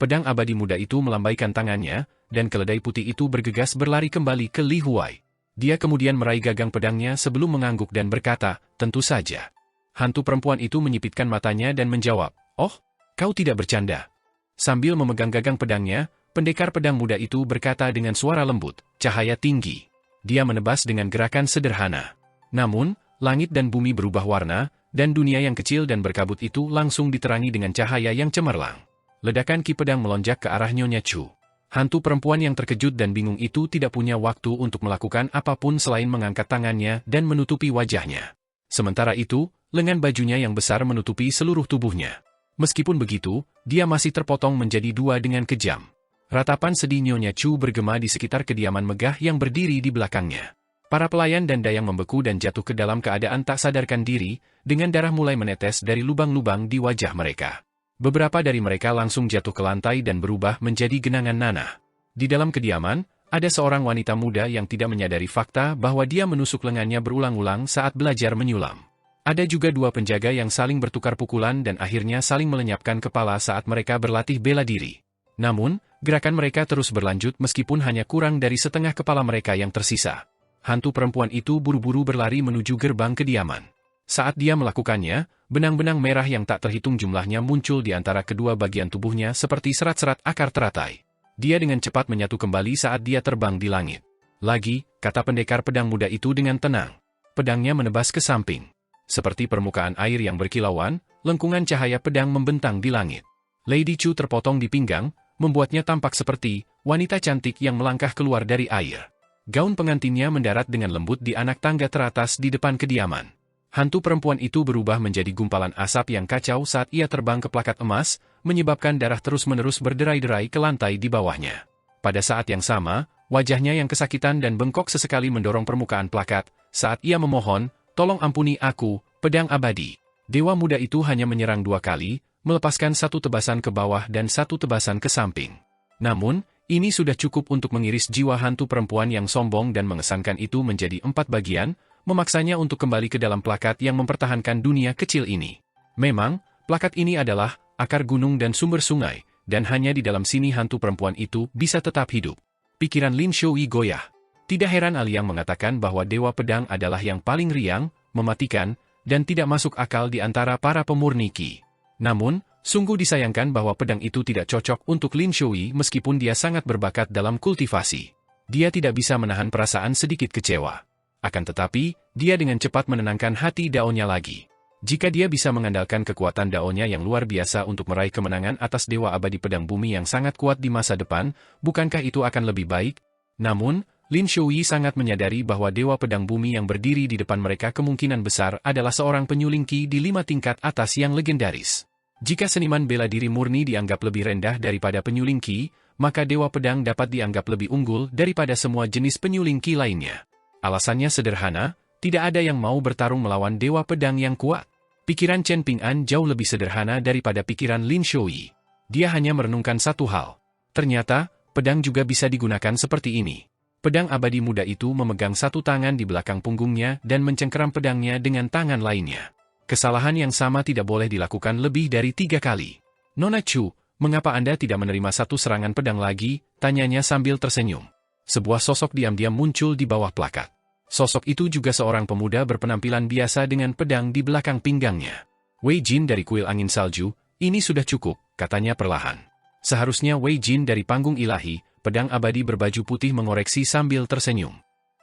Pedang abadi muda itu melambaikan tangannya, dan keledai putih itu bergegas berlari kembali ke Li Huai. Dia kemudian meraih gagang pedangnya sebelum mengangguk dan berkata, "Tentu saja." Hantu perempuan itu menyipitkan matanya dan menjawab, "Oh, kau tidak bercanda." Sambil memegang gagang pedangnya, pendekar pedang muda itu berkata dengan suara lembut, "Cahaya tinggi." Dia menebas dengan gerakan sederhana. Namun, langit dan bumi berubah warna, dan dunia yang kecil dan berkabut itu langsung diterangi dengan cahaya yang cemerlang. Ledakan ki pedang melonjak ke arah Nyonya Chu. Hantu perempuan yang terkejut dan bingung itu tidak punya waktu untuk melakukan apapun selain mengangkat tangannya dan menutupi wajahnya. Sementara itu, lengan bajunya yang besar menutupi seluruh tubuhnya. Meskipun begitu, dia masih terpotong menjadi dua dengan kejam. Ratapan sedih Nyonya Chu bergema di sekitar kediaman megah yang berdiri di belakangnya. Para pelayan dan dayang membeku dan jatuh ke dalam keadaan tak sadarkan diri, dengan darah mulai menetes dari lubang-lubang di wajah mereka. Beberapa dari mereka langsung jatuh ke lantai dan berubah menjadi genangan nanah. Di dalam kediaman, ada seorang wanita muda yang tidak menyadari fakta bahwa dia menusuk lengannya berulang-ulang saat belajar menyulam. Ada juga dua penjaga yang saling bertukar pukulan dan akhirnya saling melenyapkan kepala saat mereka berlatih bela diri. Namun, gerakan mereka terus berlanjut meskipun hanya kurang dari setengah kepala mereka yang tersisa. Hantu perempuan itu buru-buru berlari menuju gerbang kediaman. Saat dia melakukannya, benang-benang merah yang tak terhitung jumlahnya muncul di antara kedua bagian tubuhnya seperti serat-serat akar teratai. Dia dengan cepat menyatu kembali saat dia terbang di langit. "Lagi," kata pendekar pedang muda itu dengan tenang. Pedangnya menebas ke samping. Seperti permukaan air yang berkilauan, lengkungan cahaya pedang membentang di langit. Lady Chu terpotong di pinggang, membuatnya tampak seperti wanita cantik yang melangkah keluar dari air. Gaun pengantinnya mendarat dengan lembut di anak tangga teratas di depan kediaman. Hantu perempuan itu berubah menjadi gumpalan asap yang kacau saat ia terbang ke plakat emas, menyebabkan darah terus-menerus berderai-derai ke lantai di bawahnya. Pada saat yang sama, wajahnya yang kesakitan dan bengkok sesekali mendorong permukaan plakat, saat ia memohon, "Tolong ampuni aku, pedang abadi." Dewa muda itu hanya menyerang dua kali, melepaskan satu tebasan ke bawah dan satu tebasan ke samping. Namun, ini sudah cukup untuk mengiris jiwa hantu perempuan yang sombong dan mengesankan itu menjadi 4 bagian, memaksanya untuk kembali ke dalam plakat yang mempertahankan dunia kecil ini. Memang, plakat ini adalah akar gunung dan sumber sungai, dan hanya di dalam sini hantu perempuan itu bisa tetap hidup. Pikiran Lin Shui goyah. Tidak heran Aliang mengatakan bahwa Dewa Pedang adalah yang paling riang, mematikan, dan tidak masuk akal di antara para pemurni Qi. Namun, sungguh disayangkan bahwa pedang itu tidak cocok untuk Lin Shui meskipun dia sangat berbakat dalam kultivasi. Dia tidak bisa menahan perasaan sedikit kecewa. Akan tetapi, dia dengan cepat menenangkan hati Daonya lagi. Jika dia bisa mengandalkan kekuatan Daonya yang luar biasa untuk meraih kemenangan atas Dewa Abadi Pedang Bumi yang sangat kuat di masa depan, bukankah itu akan lebih baik? Namun, Lin Shui sangat menyadari bahwa Dewa Pedang Bumi yang berdiri di depan mereka kemungkinan besar adalah seorang penyuling Qi di 5 tingkat atas yang legendaris. Jika seniman bela diri murni dianggap lebih rendah daripada penyuling Qi, maka Dewa Pedang dapat dianggap lebih unggul daripada semua jenis penyuling Qi lainnya. Alasannya sederhana, tidak ada yang mau bertarung melawan Dewa Pedang yang kuat. Pikiran Chen Ping'an jauh lebih sederhana daripada pikiran Lin Shui. Dia hanya merenungkan satu hal. Ternyata, pedang juga bisa digunakan seperti ini. Pedang abadi muda itu memegang satu tangan di belakang punggungnya dan mencengkeram pedangnya dengan tangan lainnya. Kesalahan yang sama tidak boleh dilakukan lebih dari 3 kali. Nona Chu, mengapa Anda tidak menerima satu serangan pedang lagi? Tanyanya sambil tersenyum. Sebuah sosok diam-diam muncul di bawah plakat. Sosok itu juga seorang pemuda berpenampilan biasa dengan pedang di belakang pinggangnya. Wei Jin dari kuil angin salju, ini sudah cukup, katanya perlahan. Seharusnya Wei Jin dari panggung ilahi, pedang abadi berbaju putih mengoreksi sambil tersenyum.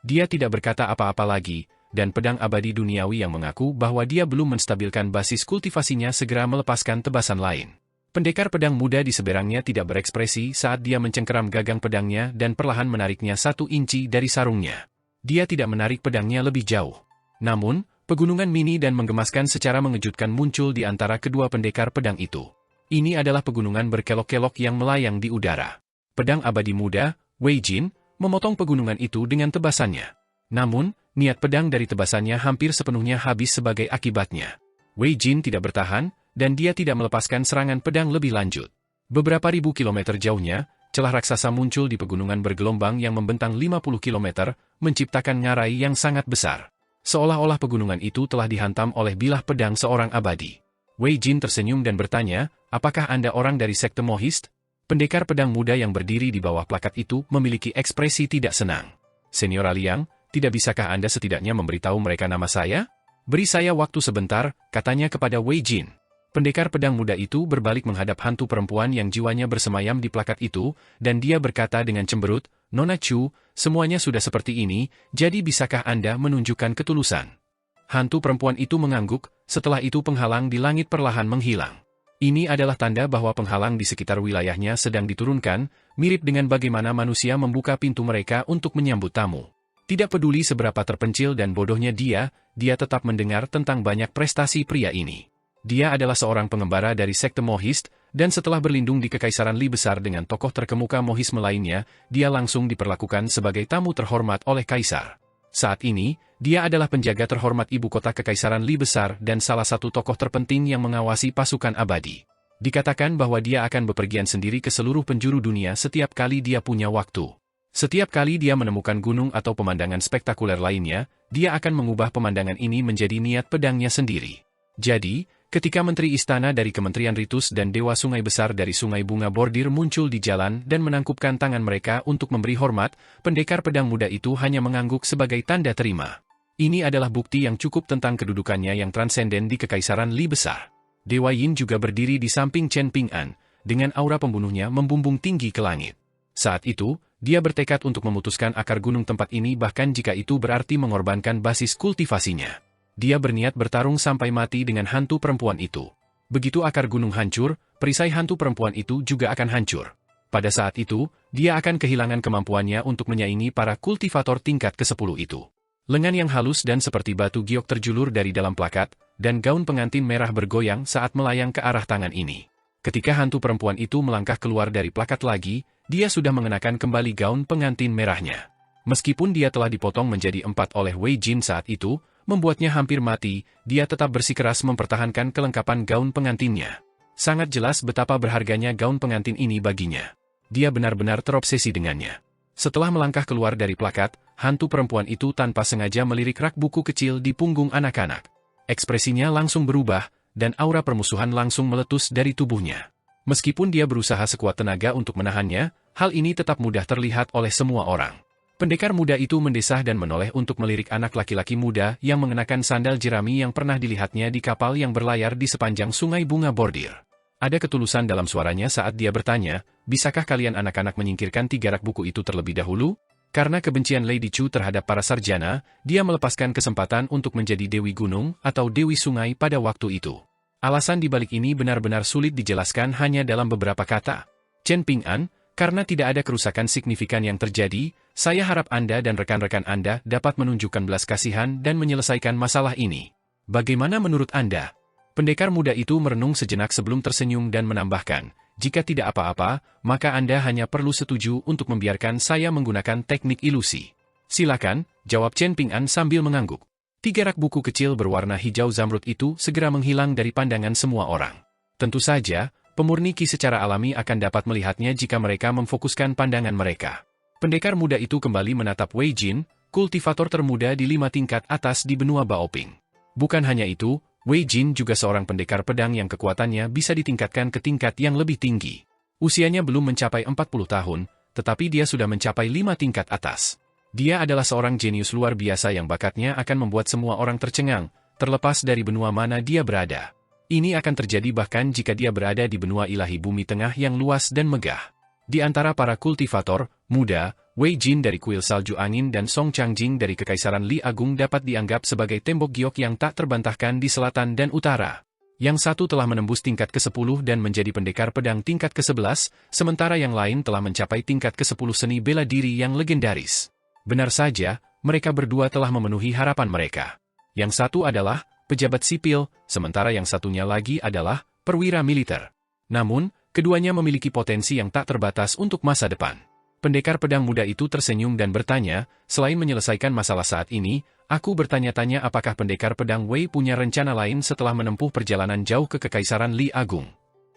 Dia tidak berkata apa-apa lagi, dan pedang abadi duniawi yang mengaku bahwa dia belum menstabilkan basis kultivasinya segera melepaskan tebasan lain. Pendekar pedang muda di seberangnya tidak berekspresi saat dia mencengkeram gagang pedangnya dan perlahan menariknya 1 inci dari sarungnya. Dia tidak menarik pedangnya lebih jauh. Namun, pegunungan mini dan menggemaskan secara mengejutkan muncul di antara kedua pendekar pedang itu. Ini adalah pegunungan berkelok-kelok yang melayang di udara. Pedang abadi muda, Wei Jin, memotong pegunungan itu dengan tebasannya. Namun, niat pedang dari tebasannya hampir sepenuhnya habis sebagai akibatnya. Wei Jin tidak bertahan, dan dia tidak melepaskan serangan pedang lebih lanjut. Beberapa ribu kilometer jauhnya, celah raksasa muncul di pegunungan bergelombang yang membentang 50 kilometer, menciptakan ngarai yang sangat besar. Seolah-olah pegunungan itu telah dihantam oleh bilah pedang seorang abadi. Wei Jin tersenyum dan bertanya, apakah Anda orang dari sekte Mohist? Pendekar pedang muda yang berdiri di bawah plakat itu memiliki ekspresi tidak senang. Senior Liang, tidak bisakah Anda setidaknya memberitahu mereka nama saya? Beri saya waktu sebentar, katanya kepada Wei Jin. Pendekar pedang muda itu berbalik menghadap hantu perempuan yang jiwanya bersemayam di plakat itu, dan dia berkata dengan cemberut, Nona Chu, semuanya sudah seperti ini, jadi bisakah Anda menunjukkan ketulusan? Hantu perempuan itu mengangguk, setelah itu penghalang di langit perlahan menghilang. Ini adalah tanda bahwa penghalang di sekitar wilayahnya sedang diturunkan, mirip dengan bagaimana manusia membuka pintu mereka untuk menyambut tamu. Tidak peduli seberapa terpencil dan bodohnya dia tetap mendengar tentang banyak prestasi pria ini. Dia adalah seorang pengembara dari sekte Mohist, dan setelah berlindung di Kekaisaran Li Besar dengan tokoh terkemuka Mohisme lainnya, dia langsung diperlakukan sebagai tamu terhormat oleh Kaisar. Saat ini, dia adalah penjaga terhormat ibu kota Kekaisaran Li Besar dan salah satu tokoh terpenting yang mengawasi pasukan abadi. Dikatakan bahwa dia akan bepergian sendiri ke seluruh penjuru dunia setiap kali dia punya waktu. Setiap kali dia menemukan gunung atau pemandangan spektakuler lainnya, dia akan mengubah pemandangan ini menjadi niat pedangnya sendiri. Jadi, ketika Menteri Istana dari Kementerian Ritus dan Dewa Sungai Besar dari Sungai Bunga Bordir muncul di jalan dan menangkupkan tangan mereka untuk memberi hormat, pendekar pedang muda itu hanya mengangguk sebagai tanda terima. Ini adalah bukti yang cukup tentang kedudukannya yang transenden di Kekaisaran Li Besar. Dewa Yin juga berdiri di samping Chen Ping'an, dengan aura pembunuhnya membumbung tinggi ke langit. Saat itu, dia bertekad untuk memutuskan akar gunung tempat ini bahkan jika itu berarti mengorbankan basis kultivasinya. Dia berniat bertarung sampai mati dengan hantu perempuan itu. Begitu akar gunung hancur, perisai hantu perempuan itu juga akan hancur. Pada saat itu, dia akan kehilangan kemampuannya untuk menyaingi para kultivator tingkat ke-10 itu. Lengan yang halus dan seperti batu giok terjulur dari dalam plakat, dan gaun pengantin merah bergoyang saat melayang ke arah tangan ini. Ketika hantu perempuan itu melangkah keluar dari plakat lagi, dia sudah mengenakan kembali gaun pengantin merahnya. Meskipun dia telah dipotong menjadi 4 oleh Wei Jin saat itu, membuatnya hampir mati, dia tetap bersikeras mempertahankan kelengkapan gaun pengantinnya. Sangat jelas betapa berharganya gaun pengantin ini baginya. Dia benar-benar terobsesi dengannya. Setelah melangkah keluar dari plakat, hantu perempuan itu tanpa sengaja melirik rak buku kecil di punggung anak-anak. Ekspresinya langsung berubah, dan aura permusuhan langsung meletus dari tubuhnya. Meskipun dia berusaha sekuat tenaga untuk menahannya, hal ini tetap mudah terlihat oleh semua orang. Pendekar muda itu mendesah dan menoleh untuk melirik anak laki-laki muda yang mengenakan sandal jerami yang pernah dilihatnya di kapal yang berlayar di sepanjang Sungai Bunga Bordir. Ada ketulusan dalam suaranya saat dia bertanya, bisakah kalian anak-anak menyingkirkan 3 rak buku itu terlebih dahulu? Karena kebencian Lady Chu terhadap para sarjana, dia melepaskan kesempatan untuk menjadi Dewi Gunung atau Dewi Sungai pada waktu itu. Alasan dibalik ini benar-benar sulit dijelaskan hanya dalam beberapa kata. Chen Ping'an, karena tidak ada kerusakan signifikan yang terjadi, saya harap Anda dan rekan-rekan Anda dapat menunjukkan belas kasihan dan menyelesaikan masalah ini. Bagaimana menurut Anda? Pendekar muda itu merenung sejenak sebelum tersenyum dan menambahkan, jika tidak apa-apa, maka Anda hanya perlu setuju untuk membiarkan saya menggunakan teknik ilusi. Silakan, jawab Chen Ping'an sambil mengangguk. 3 rak buku kecil berwarna hijau zamrud itu segera menghilang dari pandangan semua orang. Tentu saja, Pemurni Qi secara alami akan dapat melihatnya jika mereka memfokuskan pandangan mereka. Pendekar muda itu kembali menatap Wei Jin, kultivator termuda di 5 tingkat atas di benua Baoping. Bukan hanya itu, Wei Jin juga seorang pendekar pedang yang kekuatannya bisa ditingkatkan ke tingkat yang lebih tinggi. Usianya belum mencapai 40 tahun, tetapi dia sudah mencapai 5 tingkat atas. Dia adalah seorang jenius luar biasa yang bakatnya akan membuat semua orang tercengang, terlepas dari benua mana dia berada. Ini akan terjadi bahkan jika dia berada di benua ilahi bumi tengah yang luas dan megah. Di antara para kultivator muda, Wei Jin dari kuil salju angin dan Song Changjing dari Kekaisaran Li Agung dapat dianggap sebagai tembok giok yang tak terbantahkan di selatan dan utara. Yang satu telah menembus tingkat ke-10 dan menjadi pendekar pedang tingkat ke-11, sementara yang lain telah mencapai tingkat ke-10 seni bela diri yang legendaris. Benar saja, mereka berdua telah memenuhi harapan mereka. Yang satu adalah pejabat sipil, sementara yang satunya lagi adalah perwira militer. Namun, keduanya memiliki potensi yang tak terbatas untuk masa depan. Pendekar pedang muda itu tersenyum dan bertanya, selain menyelesaikan masalah saat ini, aku bertanya-tanya apakah pendekar pedang Wei punya rencana lain setelah menempuh perjalanan jauh ke Kekaisaran Li Agung.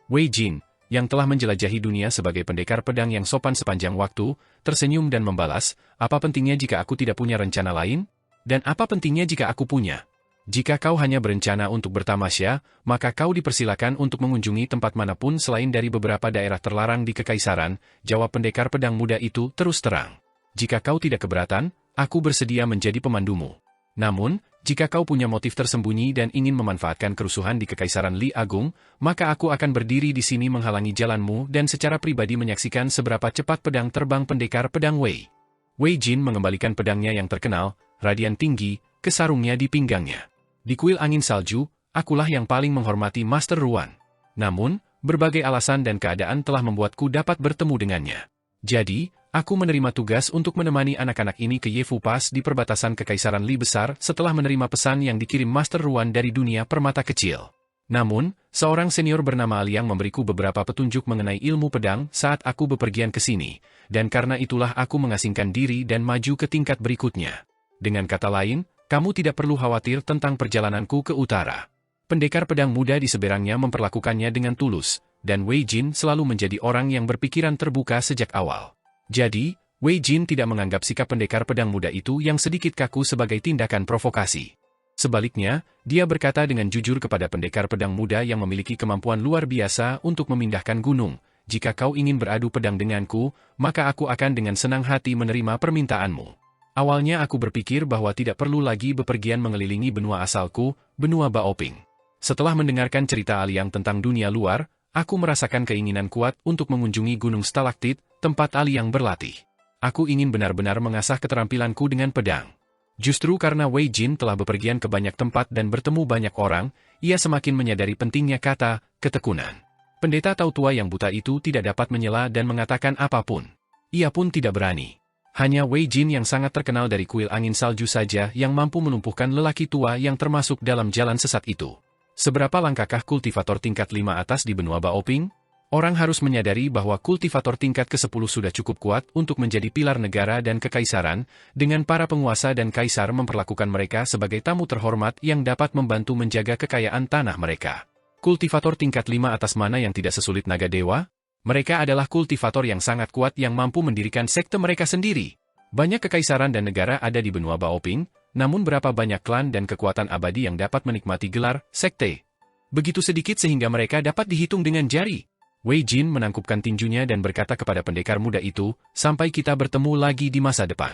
Wei Jin, yang telah menjelajahi dunia sebagai pendekar pedang yang sopan sepanjang waktu, tersenyum dan membalas, apa pentingnya jika aku tidak punya rencana lain? Dan apa pentingnya jika aku punya? Jika kau hanya berencana untuk bertamasya, maka kau dipersilakan untuk mengunjungi tempat manapun selain dari beberapa daerah terlarang di Kekaisaran, jawab pendekar pedang muda itu terus terang. Jika kau tidak keberatan, aku bersedia menjadi pemandumu. Namun, jika kau punya motif tersembunyi dan ingin memanfaatkan kerusuhan di Kekaisaran Li Agung, maka aku akan berdiri di sini menghalangi jalanmu dan secara pribadi menyaksikan seberapa cepat pedang terbang pendekar pedang Wei. Wei Jin mengembalikan pedangnya yang terkenal, radian tinggi, ke sarungnya di pinggangnya. Di kuil angin salju, akulah yang paling menghormati Master Ruan. Namun, berbagai alasan dan keadaan telah membuatku dapat bertemu dengannya. Jadi, aku menerima tugas untuk menemani anak-anak ini ke Yefu Pass di perbatasan Kekaisaran Li Besar setelah menerima pesan yang dikirim Master Ruan dari dunia permata kecil. Namun, seorang senior bernama Liang memberiku beberapa petunjuk mengenai ilmu pedang saat aku bepergian ke sini, dan karena itulah aku mengasingkan diri dan maju ke tingkat berikutnya. Dengan kata lain, kamu tidak perlu khawatir tentang perjalananku ke utara. Pendekar pedang muda di seberangnya memperlakukannya dengan tulus, dan Wei Jin selalu menjadi orang yang berpikiran terbuka sejak awal. Jadi, Wei Jin tidak menganggap sikap pendekar pedang muda itu yang sedikit kaku sebagai tindakan provokasi. Sebaliknya, dia berkata dengan jujur kepada pendekar pedang muda yang memiliki kemampuan luar biasa untuk memindahkan gunung, jika kau ingin beradu pedang denganku, maka aku akan dengan senang hati menerima permintaanmu. Awalnya aku berpikir bahwa tidak perlu lagi bepergian mengelilingi benua asalku, benua Baoping. Setelah mendengarkan cerita Aliang tentang dunia luar, aku merasakan keinginan kuat untuk mengunjungi Gunung Stalaktit, tempat Aliang berlatih. Aku ingin benar-benar mengasah keterampilanku dengan pedang. Justru karena Wei Jin telah bepergian ke banyak tempat dan bertemu banyak orang, ia semakin menyadari pentingnya kata, ketekunan. Pendeta Tao tua yang buta itu tidak dapat menyela dan mengatakan apapun. Ia pun tidak berani. Hanya Wei Jin yang sangat terkenal dari kuil angin salju saja yang mampu melumpuhkan lelaki tua yang termasuk dalam jalan sesat itu. Seberapa langkahkah kultivator tingkat 5 atas di benua Baoping? Orang harus menyadari bahwa kultivator tingkat ke-10 sudah cukup kuat untuk menjadi pilar negara dan kekaisaran, dengan para penguasa dan kaisar memperlakukan mereka sebagai tamu terhormat yang dapat membantu menjaga kekayaan tanah mereka. Kultivator tingkat 5 atas mana yang tidak sesulit naga dewa? Mereka adalah kultivator yang sangat kuat yang mampu mendirikan sekte mereka sendiri. Banyak kekaisaran dan negara ada di benua Baoping, namun berapa banyak klan dan kekuatan abadi yang dapat menikmati gelar sekte? Begitu sedikit sehingga mereka dapat dihitung dengan jari. Wei Jin menangkupkan tinjunya dan berkata kepada pendekar muda itu, sampai kita bertemu lagi di masa depan.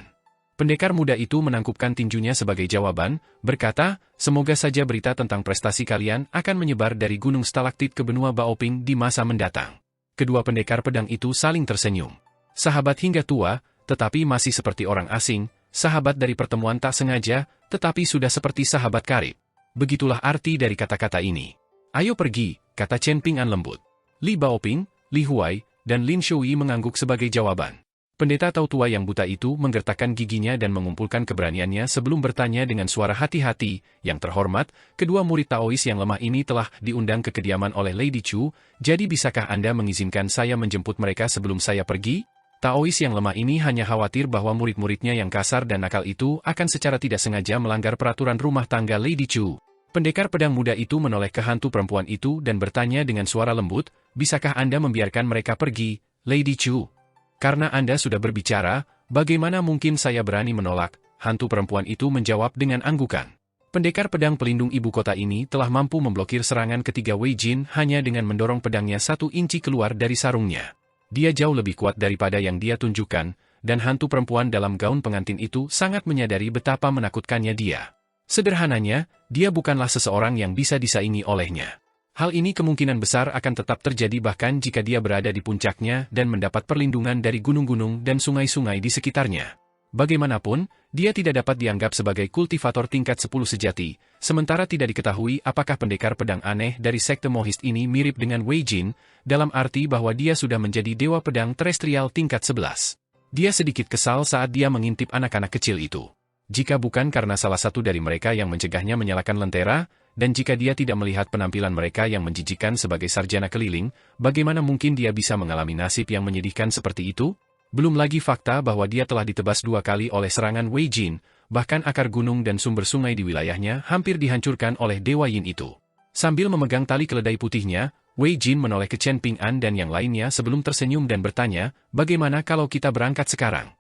Pendekar muda itu menangkupkan tinjunya sebagai jawaban, berkata, semoga saja berita tentang prestasi kalian akan menyebar dari Gunung Stalaktit ke benua Baoping di masa mendatang. Kedua pendekar pedang itu saling tersenyum. Sahabat hingga tua, tetapi masih seperti orang asing, sahabat dari pertemuan tak sengaja, tetapi sudah seperti sahabat karib. Begitulah arti dari kata-kata ini. Ayo pergi, kata Chen Ping'an lembut. Li Baoping, Li Huai, dan Lin Shui mengangguk sebagai jawaban. Pendeta Tao tua yang buta itu menggertakkan giginya dan mengumpulkan keberaniannya sebelum bertanya dengan suara hati-hati, yang terhormat, kedua murid Taois yang lemah ini telah diundang ke kediaman oleh Lady Chu, jadi bisakah Anda mengizinkan saya menjemput mereka sebelum saya pergi? Taois yang lemah ini hanya khawatir bahwa murid-muridnya yang kasar dan nakal itu akan secara tidak sengaja melanggar peraturan rumah tangga Lady Chu. Pendekar pedang muda itu menoleh ke hantu perempuan itu dan bertanya dengan suara lembut, "Bisakah Anda membiarkan mereka pergi, Lady Chu? Karena Anda sudah berbicara, bagaimana mungkin saya berani menolak?" Hantu perempuan itu menjawab dengan anggukan. Pendekar pedang pelindung ibu kota ini telah mampu memblokir serangan ketiga Wei Jin hanya dengan mendorong pedangnya 1 inci keluar dari sarungnya. Dia jauh lebih kuat daripada yang dia tunjukkan, dan hantu perempuan dalam gaun pengantin itu sangat menyadari betapa menakutkannya dia. Sederhananya, dia bukanlah seseorang yang bisa disaingi olehnya. Hal ini kemungkinan besar akan tetap terjadi bahkan jika dia berada di puncaknya dan mendapat perlindungan dari gunung-gunung dan sungai-sungai di sekitarnya. Bagaimanapun, dia tidak dapat dianggap sebagai kultivator tingkat 10 sejati, sementara tidak diketahui apakah pendekar pedang aneh dari sekte Mohist ini mirip dengan Wei Jin, dalam arti bahwa dia sudah menjadi dewa pedang terestrial tingkat 11. Dia sedikit kesal saat dia mengintip anak-anak kecil itu. Jika bukan karena salah satu dari mereka yang mencegahnya menyalakan lentera, dan jika dia tidak melihat penampilan mereka yang menjijikan sebagai sarjana keliling, bagaimana mungkin dia bisa mengalami nasib yang menyedihkan seperti itu? Belum lagi fakta bahwa dia telah ditebas 2 kali oleh serangan Wei Jin, bahkan akar gunung dan sumber sungai di wilayahnya hampir dihancurkan oleh Dewa Yin itu. Sambil memegang tali keledai putihnya, Wei Jin menoleh ke Chen Ping'an dan yang lainnya sebelum tersenyum dan bertanya, "Bagaimana kalau kita berangkat sekarang?"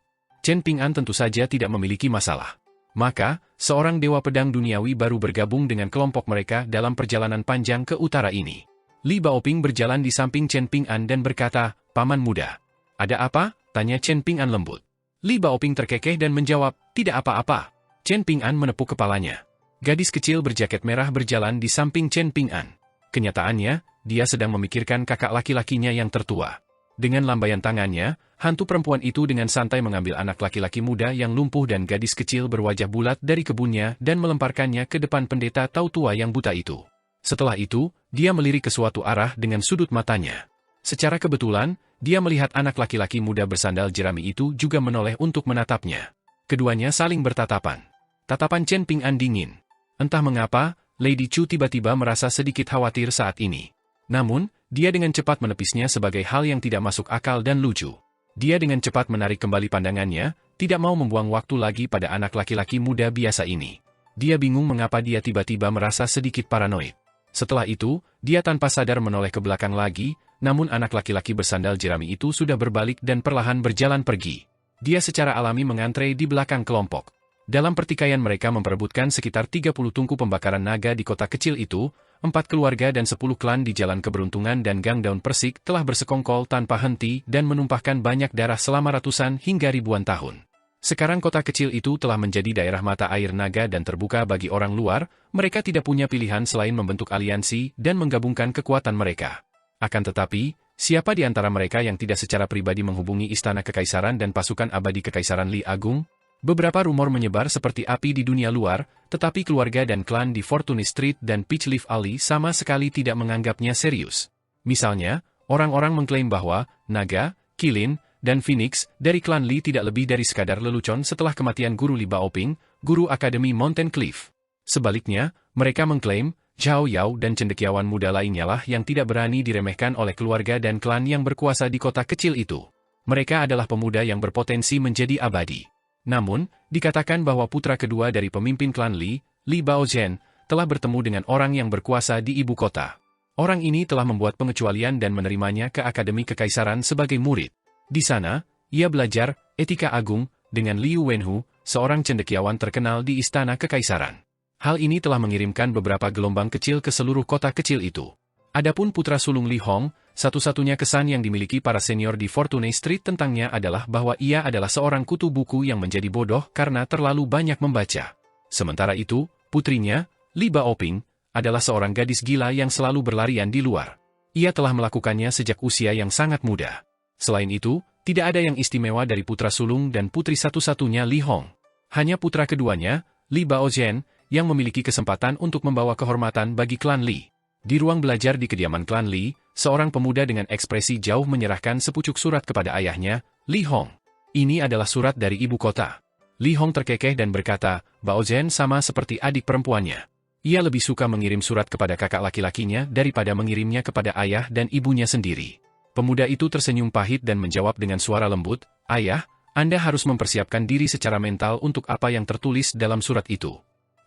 Chen Ping'an tentu saja tidak memiliki masalah. Maka, seorang dewa pedang duniawi baru bergabung dengan kelompok mereka dalam perjalanan panjang ke utara ini. Li Baoping berjalan di samping Chen Ping'an dan berkata, "Paman muda." "Ada apa?" tanya Chen Ping'an lembut. Li Baoping terkekeh dan menjawab, "Tidak apa-apa." Chen Ping'an menepuk kepalanya. Gadis kecil berjaket merah berjalan di samping Chen Ping'an. Kenyataannya, dia sedang memikirkan kakak laki-lakinya yang tertua. Dengan lambaian tangannya, hantu perempuan itu dengan santai mengambil anak laki-laki muda yang lumpuh dan gadis kecil berwajah bulat dari kebunnya dan melemparkannya ke depan pendeta Tao tua yang buta itu. Setelah itu, dia melirik ke suatu arah dengan sudut matanya. Secara kebetulan, dia melihat anak laki-laki muda bersandal jerami itu juga menoleh untuk menatapnya. Keduanya saling bertatapan. Tatapan Chen Ping'an dingin. Entah mengapa, Lady Chu tiba-tiba merasa sedikit khawatir saat ini. Namun, dia dengan cepat menepisnya sebagai hal yang tidak masuk akal dan lucu. Dia dengan cepat menarik kembali pandangannya, tidak mau membuang waktu lagi pada anak laki-laki muda biasa ini. Dia bingung mengapa dia tiba-tiba merasa sedikit paranoid. Setelah itu, dia tanpa sadar menoleh ke belakang lagi, namun anak laki-laki bersandal jerami itu sudah berbalik dan perlahan berjalan pergi. Dia secara alami mengantre di belakang kelompok. Dalam pertikaian mereka memperebutkan sekitar 30 tungku pembakaran naga di kota kecil itu, 4 keluarga dan 10 klan di Jalan Keberuntungan dan Gang Daun Persik telah bersekongkol tanpa henti dan menumpahkan banyak darah selama ratusan hingga ribuan tahun. Sekarang kota kecil itu telah menjadi daerah mata air naga dan terbuka bagi orang luar, mereka tidak punya pilihan selain membentuk aliansi dan menggabungkan kekuatan mereka. Akan tetapi, siapa di antara mereka yang tidak secara pribadi menghubungi Istana Kekaisaran dan pasukan abadi Kekaisaran Li Agung? Beberapa rumor menyebar seperti api di dunia luar, tetapi keluarga dan klan di Fortune Street dan Peachleaf Alley sama sekali tidak menganggapnya serius. Misalnya, orang-orang mengklaim bahwa Naga, Kilin, dan Phoenix dari klan Li tidak lebih dari sekadar lelucon setelah kematian guru Li Baoping, guru Akademi Mountain Cliff. Sebaliknya, mereka mengklaim Zhao Yao dan cendekiawan muda lainnya lah yang tidak berani diremehkan oleh keluarga dan klan yang berkuasa di kota kecil itu. Mereka adalah pemuda yang berpotensi menjadi abadi. Namun, dikatakan bahwa putra kedua dari pemimpin klan Li, Li Baozhen, telah bertemu dengan orang yang berkuasa di ibu kota. Orang ini telah membuat pengecualian dan menerimanya ke Akademi Kekaisaran sebagai murid. Di sana, ia belajar etika agung dengan Liu Wenhu, seorang cendekiawan terkenal di Istana Kekaisaran. Hal ini telah mengirimkan beberapa gelombang kecil ke seluruh kota kecil itu. Adapun putra sulung Li Hong, satu-satunya kesan yang dimiliki para senior di Fortune Street tentangnya adalah bahwa ia adalah seorang kutu buku yang menjadi bodoh karena terlalu banyak membaca. Sementara itu, putrinya, Li Baoping, adalah seorang gadis gila yang selalu berlarian di luar. Ia telah melakukannya sejak usia yang sangat muda. Selain itu, tidak ada yang istimewa dari putra sulung dan putri satu-satunya Li Hong. Hanya putra keduanya, Li Baozhen, yang memiliki kesempatan untuk membawa kehormatan bagi klan Li. Di ruang belajar di kediaman klan Li, seorang pemuda dengan ekspresi jauh menyerahkan sepucuk surat kepada ayahnya, Li Hong. Ini adalah surat dari ibu kota. Li Hong terkekeh dan berkata, Baozhen sama seperti adik perempuannya. Ia lebih suka mengirim surat kepada kakak laki-lakinya daripada mengirimnya kepada ayah dan ibunya sendiri. Pemuda itu tersenyum pahit dan menjawab dengan suara lembut, "Ayah, Anda harus mempersiapkan diri secara mental untuk apa yang tertulis dalam surat itu.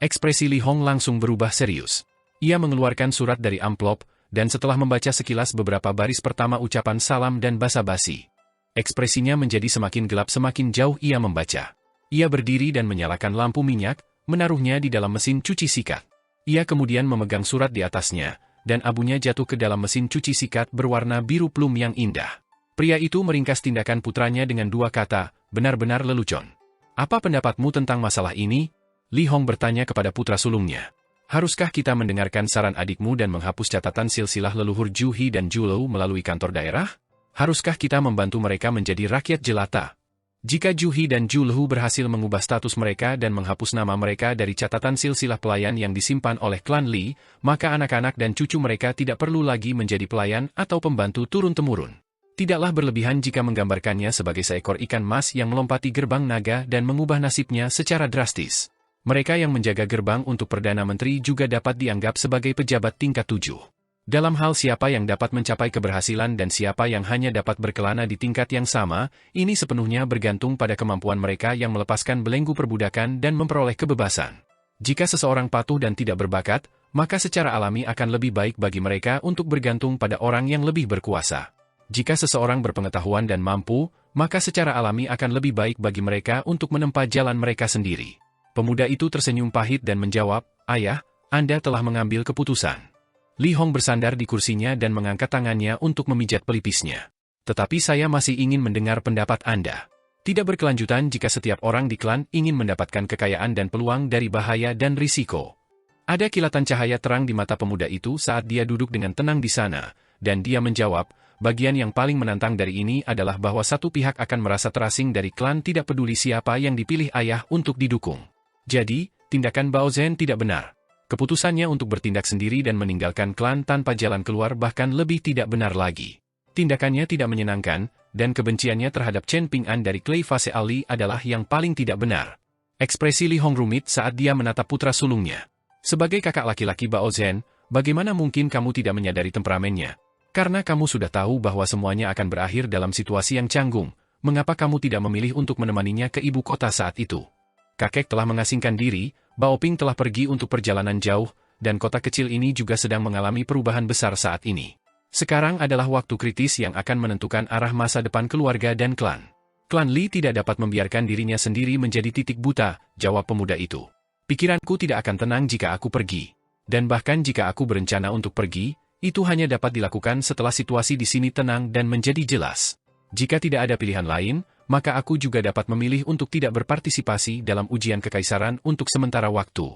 Ekspresi Li Hong langsung berubah serius. Ia mengeluarkan surat dari amplop, dan setelah membaca sekilas beberapa baris pertama ucapan salam dan basa-basi, ekspresinya menjadi semakin gelap semakin jauh ia membaca. Ia berdiri dan menyalakan lampu minyak, menaruhnya di dalam mesin cuci sikat. Ia kemudian memegang surat di atasnya, dan abunya jatuh ke dalam mesin cuci sikat berwarna biru plum yang indah. Pria itu meringkas tindakan putranya dengan dua kata, benar-benar lelucon. Apa pendapatmu tentang masalah ini? Li Hong bertanya kepada putra sulungnya. Haruskah kita mendengarkan saran adikmu dan menghapus catatan silsilah leluhur Ju He dan Ju Lou melalui kantor daerah? Haruskah kita membantu mereka menjadi rakyat jelata? Jika Ju He dan Ju Lou berhasil mengubah status mereka dan menghapus nama mereka dari catatan silsilah pelayan yang disimpan oleh klan Li, maka anak-anak dan cucu mereka tidak perlu lagi menjadi pelayan atau pembantu turun-temurun. Tidaklah berlebihan jika menggambarkannya sebagai seekor ikan mas yang melompati gerbang naga dan mengubah nasibnya secara drastis. Mereka yang menjaga gerbang untuk Perdana Menteri juga dapat dianggap sebagai pejabat tingkat 7. Dalam hal siapa yang dapat mencapai keberhasilan dan siapa yang hanya dapat berkelana di tingkat yang sama, ini sepenuhnya bergantung pada kemampuan mereka yang melepaskan belenggu perbudakan dan memperoleh kebebasan. Jika seseorang patuh dan tidak berbakat, maka secara alami akan lebih baik bagi mereka untuk bergantung pada orang yang lebih berkuasa. Jika seseorang berpengetahuan dan mampu, maka secara alami akan lebih baik bagi mereka untuk menempa jalan mereka sendiri. Pemuda itu tersenyum pahit dan menjawab, "Ayah, Anda telah mengambil keputusan." Li Hong bersandar di kursinya dan mengangkat tangannya untuk memijat pelipisnya. "Tetapi saya masih ingin mendengar pendapat Anda. Tidak berkelanjutan jika setiap orang di klan ingin mendapatkan kekayaan dan peluang dari bahaya dan risiko." Ada kilatan cahaya terang di mata pemuda itu saat dia duduk dengan tenang di sana, dan dia menjawab, "Bagian yang paling menantang dari ini adalah bahwa satu pihak akan merasa terasing dari klan tidak peduli siapa yang dipilih ayah untuk didukung. Jadi, tindakan Bao Zhen tidak benar. Keputusannya untuk bertindak sendiri dan meninggalkan klan tanpa jalan keluar bahkan lebih tidak benar lagi. Tindakannya tidak menyenangkan, dan kebenciannya terhadap Chen Ping'an dari Clay Fase Ali adalah yang paling tidak benar." Ekspresi Li Hong rumit saat dia menatap putra sulungnya. "Sebagai kakak laki-laki Bao Zhen, bagaimana mungkin kamu tidak menyadari temperamennya? Karena kamu sudah tahu bahwa semuanya akan berakhir dalam situasi yang canggung, mengapa kamu tidak memilih untuk menemaninya ke ibu kota saat itu? Kakek telah mengasingkan diri, Bao Ping telah pergi untuk perjalanan jauh, dan kota kecil ini juga sedang mengalami perubahan besar saat ini. Sekarang adalah waktu kritis yang akan menentukan arah masa depan keluarga dan klan. Klan Li tidak dapat membiarkan dirinya sendiri menjadi titik buta," jawab pemuda itu. "Pikiranku tidak akan tenang jika aku pergi. Dan bahkan jika aku berencana untuk pergi, itu hanya dapat dilakukan setelah situasi di sini tenang dan menjadi jelas. Jika tidak ada pilihan lain, maka aku juga dapat memilih untuk tidak berpartisipasi dalam ujian kekaisaran untuk sementara waktu."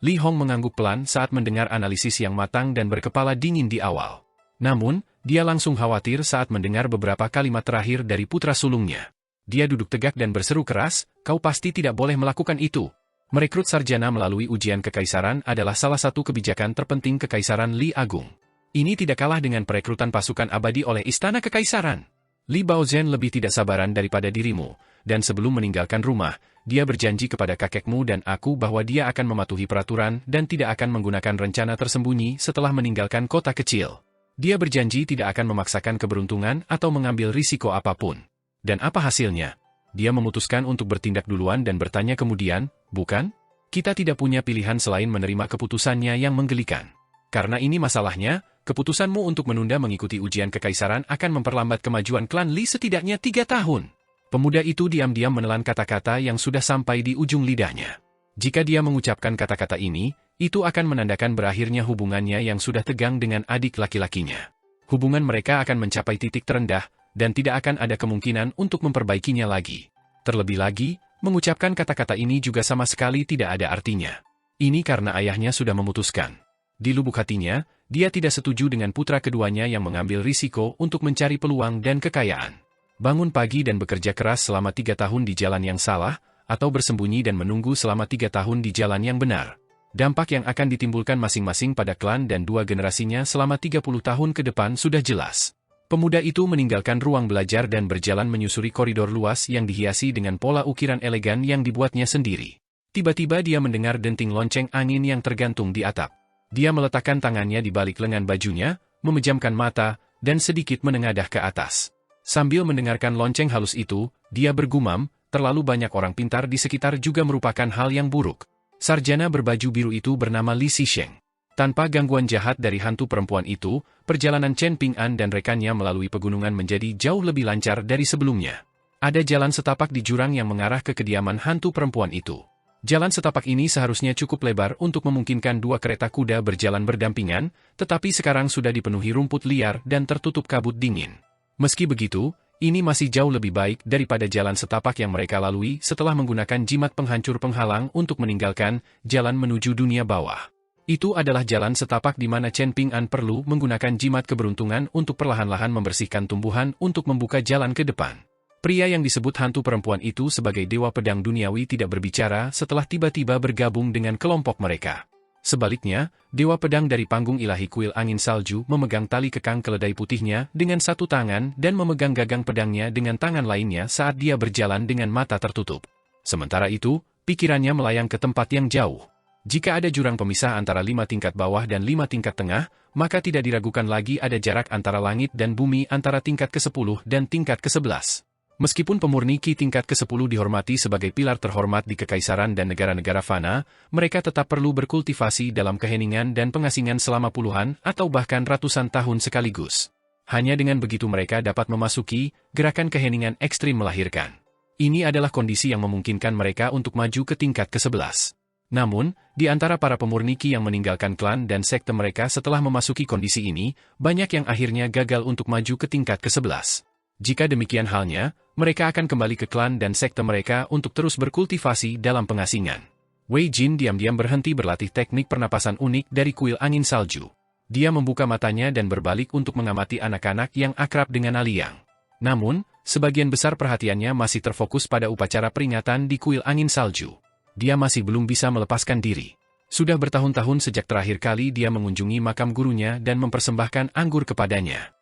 Li Hong mengangguk pelan saat mendengar analisis yang matang dan berkepala dingin di awal. Namun, dia langsung khawatir saat mendengar beberapa kalimat terakhir dari putra sulungnya. Dia duduk tegak dan berseru keras, "Kau pasti tidak boleh melakukan itu. Merekrut sarjana melalui ujian kekaisaran adalah salah satu kebijakan terpenting Kekaisaran Li Agung. Ini tidak kalah dengan perekrutan pasukan abadi oleh Istana Kekaisaran. Li Baozhen lebih tidak sabaran daripada dirimu, dan sebelum meninggalkan rumah, dia berjanji kepada kakekmu dan aku bahwa dia akan mematuhi peraturan dan tidak akan menggunakan rencana tersembunyi setelah meninggalkan kota kecil. Dia berjanji tidak akan memaksakan keberuntungan atau mengambil risiko apapun. Dan apa hasilnya? Dia memutuskan untuk bertindak duluan dan bertanya kemudian, bukan? Kita tidak punya pilihan selain menerima keputusannya yang menggelikan. Karena ini masalahnya, keputusanmu untuk menunda mengikuti ujian kekaisaran akan memperlambat kemajuan klan Li setidaknya 3 tahun. Pemuda itu diam-diam menelan kata-kata yang sudah sampai di ujung lidahnya. Jika dia mengucapkan kata-kata ini, itu akan menandakan berakhirnya hubungannya yang sudah tegang dengan adik laki-lakinya. Hubungan mereka akan mencapai titik terendah, dan tidak akan ada kemungkinan untuk memperbaikinya lagi. Terlebih lagi, mengucapkan kata-kata ini juga sama sekali tidak ada artinya. Ini karena ayahnya sudah memutuskan. Di lubuk hatinya, dia tidak setuju dengan putra keduanya yang mengambil risiko untuk mencari peluang dan kekayaan. Bangun pagi dan bekerja keras selama 3 tahun di jalan yang salah, atau bersembunyi dan menunggu selama 3 tahun di jalan yang benar. Dampak yang akan ditimbulkan masing-masing pada klan dan 2 generasinya selama 30 tahun ke depan sudah jelas. Pemuda itu meninggalkan ruang belajar dan berjalan menyusuri koridor luas yang dihiasi dengan pola ukiran elegan yang dibuatnya sendiri. Tiba-tiba dia mendengar denting lonceng angin yang tergantung di atap. Dia meletakkan tangannya di balik lengan bajunya, memejamkan mata, dan sedikit menengadah ke atas. Sambil mendengarkan lonceng halus itu, dia bergumam, terlalu banyak orang pintar di sekitar juga merupakan hal yang buruk. Sarjana berbaju biru itu bernama Li Xisheng. Tanpa gangguan jahat dari hantu perempuan itu, perjalanan Chen Ping'an dan rekannya melalui pegunungan menjadi jauh lebih lancar dari sebelumnya. Ada jalan setapak di jurang yang mengarah ke kediaman hantu perempuan itu. Jalan setapak ini seharusnya cukup lebar untuk memungkinkan dua kereta kuda berjalan berdampingan, tetapi sekarang sudah dipenuhi rumput liar dan tertutup kabut dingin. Meski begitu, ini masih jauh lebih baik daripada jalan setapak yang mereka lalui setelah menggunakan jimat penghancur penghalang untuk meninggalkan jalan menuju dunia bawah. Itu adalah jalan setapak di mana Chen Ping'an perlu menggunakan jimat keberuntungan untuk perlahan-lahan membersihkan tumbuhan untuk membuka jalan ke depan. Pria yang disebut hantu perempuan itu sebagai dewa pedang duniawi tidak berbicara setelah tiba-tiba bergabung dengan kelompok mereka. Sebaliknya, dewa pedang dari panggung ilahi kuil angin salju memegang tali kekang keledai putihnya dengan satu tangan dan memegang gagang pedangnya dengan tangan lainnya saat dia berjalan dengan mata tertutup. Sementara itu, pikirannya melayang ke tempat yang jauh. Jika ada jurang pemisah antara 5 tingkat bawah dan 5 tingkat tengah, maka tidak diragukan lagi ada jarak antara langit dan bumi antara tingkat ke-10 dan tingkat ke-11. Meskipun pemurni Qi tingkat ke-10 dihormati sebagai pilar terhormat di kekaisaran dan negara-negara fana, mereka tetap perlu berkultivasi dalam keheningan dan pengasingan selama puluhan atau bahkan ratusan tahun sekaligus. Hanya dengan begitu mereka dapat memasuki gerakan keheningan ekstrim melahirkan. Ini adalah kondisi yang memungkinkan mereka untuk maju ke tingkat ke-11. Namun, di antara para pemurni Qi yang meninggalkan klan dan sekte mereka setelah memasuki kondisi ini, banyak yang akhirnya gagal untuk maju ke tingkat ke-11. Jika demikian halnya, mereka akan kembali ke klan dan sekte mereka untuk terus berkultivasi dalam pengasingan. Wei Jin diam-diam berhenti berlatih teknik pernapasan unik dari kuil angin salju. Dia membuka matanya dan berbalik untuk mengamati anak-anak yang akrab dengan Aliang. Namun, sebagian besar perhatiannya masih terfokus pada upacara peringatan di kuil angin salju. Dia masih belum bisa melepaskan diri. Sudah bertahun-tahun sejak terakhir kali dia mengunjungi makam gurunya dan mempersembahkan anggur kepadanya.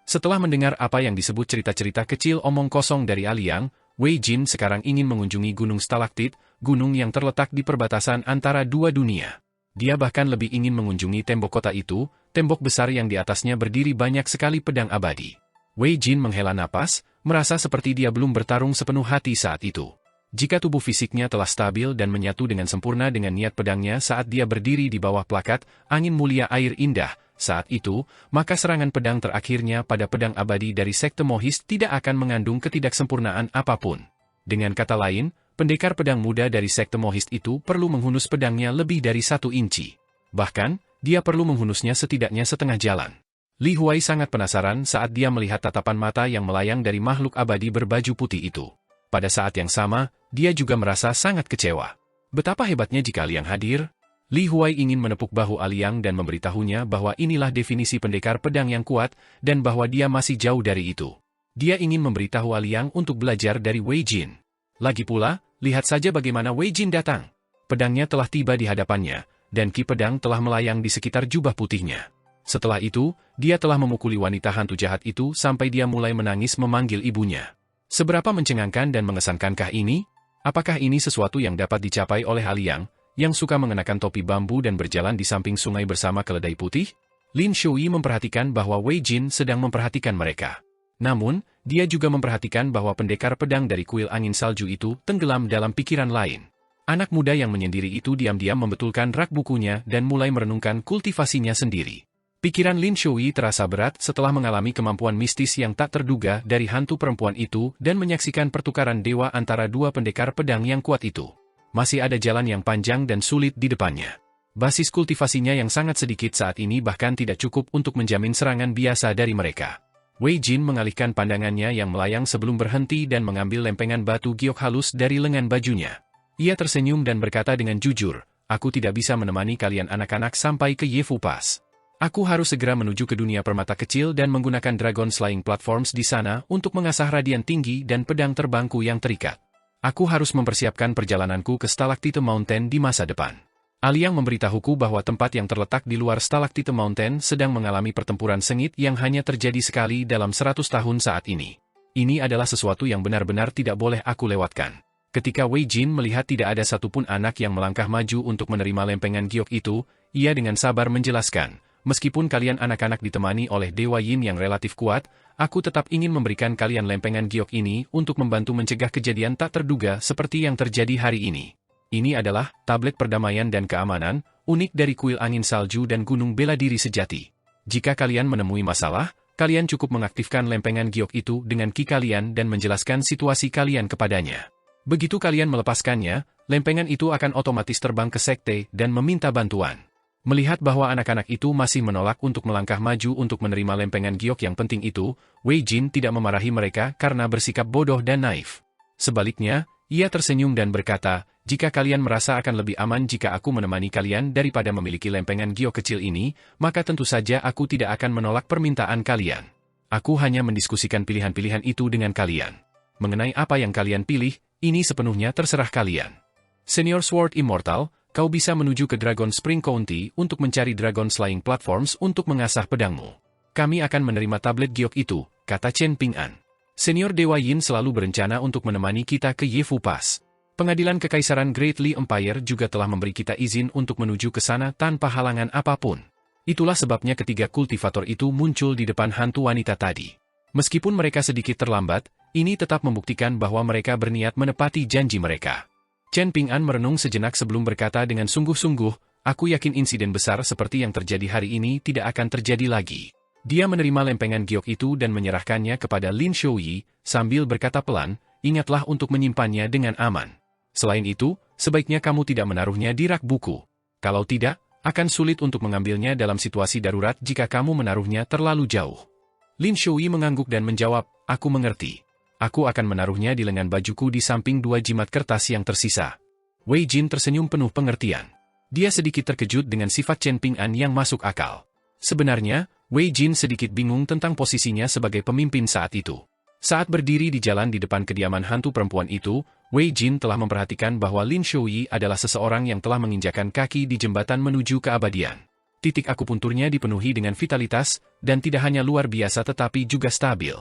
Setelah mendengar apa yang disebut cerita-cerita kecil omong kosong dari Aliang, Wei Jin sekarang ingin mengunjungi Gunung Stalaktit, gunung yang terletak di perbatasan antara dua dunia. Dia bahkan lebih ingin mengunjungi tembok kota itu, tembok besar yang di atasnya berdiri banyak sekali pedang abadi. Wei Jin menghela napas, merasa seperti dia belum bertarung sepenuh hati saat itu. Jika tubuh fisiknya telah stabil dan menyatu dengan sempurna dengan niat pedangnya saat dia berdiri di bawah plakat, angin mulia air indah, saat itu, maka serangan pedang terakhirnya pada pedang abadi dari sekte Mohist tidak akan mengandung ketidaksempurnaan apapun. Dengan kata lain, pendekar pedang muda dari sekte Mohist itu perlu menghunus pedangnya lebih dari 1 inci. Bahkan, dia perlu menghunusnya setidaknya setengah jalan. Li Huai sangat penasaran saat dia melihat tatapan mata yang melayang dari makhluk abadi berbaju putih itu. Pada saat yang sama, dia juga merasa sangat kecewa. Betapa hebatnya jika Aliang hadir? Li Huai ingin menepuk bahu Aliang dan memberitahunya bahwa inilah definisi pendekar pedang yang kuat, dan bahwa dia masih jauh dari itu. Dia ingin memberitahu Aliang untuk belajar dari Wei Jin. Lagi pula, lihat saja bagaimana Wei Jin datang. Pedangnya telah tiba di hadapannya, dan ki pedang telah melayang di sekitar jubah putihnya. Setelah itu, dia telah memukuli wanita hantu jahat itu sampai dia mulai menangis memanggil ibunya. Seberapa mencengangkan dan mengesankankah ini? Apakah ini sesuatu yang dapat dicapai oleh Aliang, yang suka mengenakan topi bambu dan berjalan di samping sungai bersama keledai putih? Lin Shui memperhatikan bahwa Wei Jin sedang memperhatikan mereka. Namun, dia juga memperhatikan bahwa pendekar pedang dari kuil angin salju itu tenggelam dalam pikiran lain. Anak muda yang menyendiri itu diam-diam membetulkan rak bukunya dan mulai merenungkan kultivasinya sendiri. Pikiran Lin Shui terasa berat setelah mengalami kemampuan mistis yang tak terduga dari hantu perempuan itu dan menyaksikan pertukaran dewa antara dua pendekar pedang yang kuat itu. Masih ada jalan yang panjang dan sulit di depannya. Basis kultivasinya yang sangat sedikit saat ini bahkan tidak cukup untuk menjamin serangan biasa dari mereka. Wei Jin mengalihkan pandangannya yang melayang sebelum berhenti dan mengambil lempengan batu giok halus dari lengan bajunya. Ia tersenyum dan berkata dengan jujur, "Aku tidak bisa menemani kalian anak-anak sampai ke Yefu Pass. Aku harus segera menuju ke dunia permata kecil dan menggunakan Dragon Slaying Platforms di sana untuk mengasah radian tinggi dan pedang terbangku yang terikat. Aku harus mempersiapkan perjalananku ke Stalactite Mountain di masa depan." Aliang memberitahuku bahwa tempat yang terletak di luar Stalactite Mountain sedang mengalami pertempuran sengit yang hanya terjadi sekali dalam 100 tahun saat ini. Ini adalah sesuatu yang benar-benar tidak boleh aku lewatkan. Ketika Wei Jin melihat tidak ada satupun anak yang melangkah maju untuk menerima lempengan giok itu, ia dengan sabar menjelaskan, "Meskipun kalian anak-anak ditemani oleh Dewa Yin yang relatif kuat, aku tetap ingin memberikan kalian lempengan giok ini untuk membantu mencegah kejadian tak terduga seperti yang terjadi hari ini." Ini adalah tablet perdamaian dan keamanan, unik dari kuil angin salju dan gunung bela diri sejati. Jika kalian menemui masalah, kalian cukup mengaktifkan lempengan giok itu dengan ki kalian dan menjelaskan situasi kalian kepadanya. Begitu kalian melepaskannya, lempengan itu akan otomatis terbang ke sekte dan meminta bantuan. Melihat bahwa anak-anak itu masih menolak untuk melangkah maju untuk menerima lempengan giok yang penting itu, Wei Jin tidak memarahi mereka karena bersikap bodoh dan naif. Sebaliknya, ia tersenyum dan berkata, jika kalian merasa akan lebih aman jika aku menemani kalian daripada memiliki lempengan giok kecil ini, maka tentu saja aku tidak akan menolak permintaan kalian. Aku hanya mendiskusikan pilihan-pilihan itu dengan kalian. Mengenai apa yang kalian pilih, ini sepenuhnya terserah kalian. Senior Sword Immortal, kau bisa menuju ke Dragon Spring County untuk mencari Dragon Slaying Platforms untuk mengasah pedangmu. Kami akan menerima tablet giok itu, kata Chen Ping'an. Senior Dewa Yin selalu berencana untuk menemani kita ke Yefu Pass. Pengadilan Kekaisaran Great Li Empire juga telah memberi kita izin untuk menuju ke sana tanpa halangan apapun. Itulah sebabnya ketiga kultivator itu muncul di depan hantu wanita tadi. Meskipun mereka sedikit terlambat, ini tetap membuktikan bahwa mereka berniat menepati janji mereka. Chen Ping'an merenung sejenak sebelum berkata dengan sungguh-sungguh, aku yakin insiden besar seperti yang terjadi hari ini tidak akan terjadi lagi. Dia menerima lempengan giok itu dan menyerahkannya kepada Lin Shouyi, sambil berkata pelan, ingatlah untuk menyimpannya dengan aman. Selain itu, sebaiknya kamu tidak menaruhnya di rak buku. Kalau tidak, akan sulit untuk mengambilnya dalam situasi darurat jika kamu menaruhnya terlalu jauh. Lin Shouyi mengangguk dan menjawab, aku mengerti. Aku akan menaruhnya di lengan bajuku di samping 2 jimat kertas yang tersisa. Wei Jin tersenyum penuh pengertian. Dia sedikit terkejut dengan sifat Chen Ping'an yang masuk akal. Sebenarnya, Wei Jin sedikit bingung tentang posisinya sebagai pemimpin saat itu. Saat berdiri di jalan di depan kediaman hantu perempuan itu, Wei Jin telah memperhatikan bahwa Lin Shouyi adalah seseorang yang telah menginjakan kaki di jembatan menuju keabadian. Titik akupunturnya dipenuhi dengan vitalitas, dan tidak hanya luar biasa tetapi juga stabil.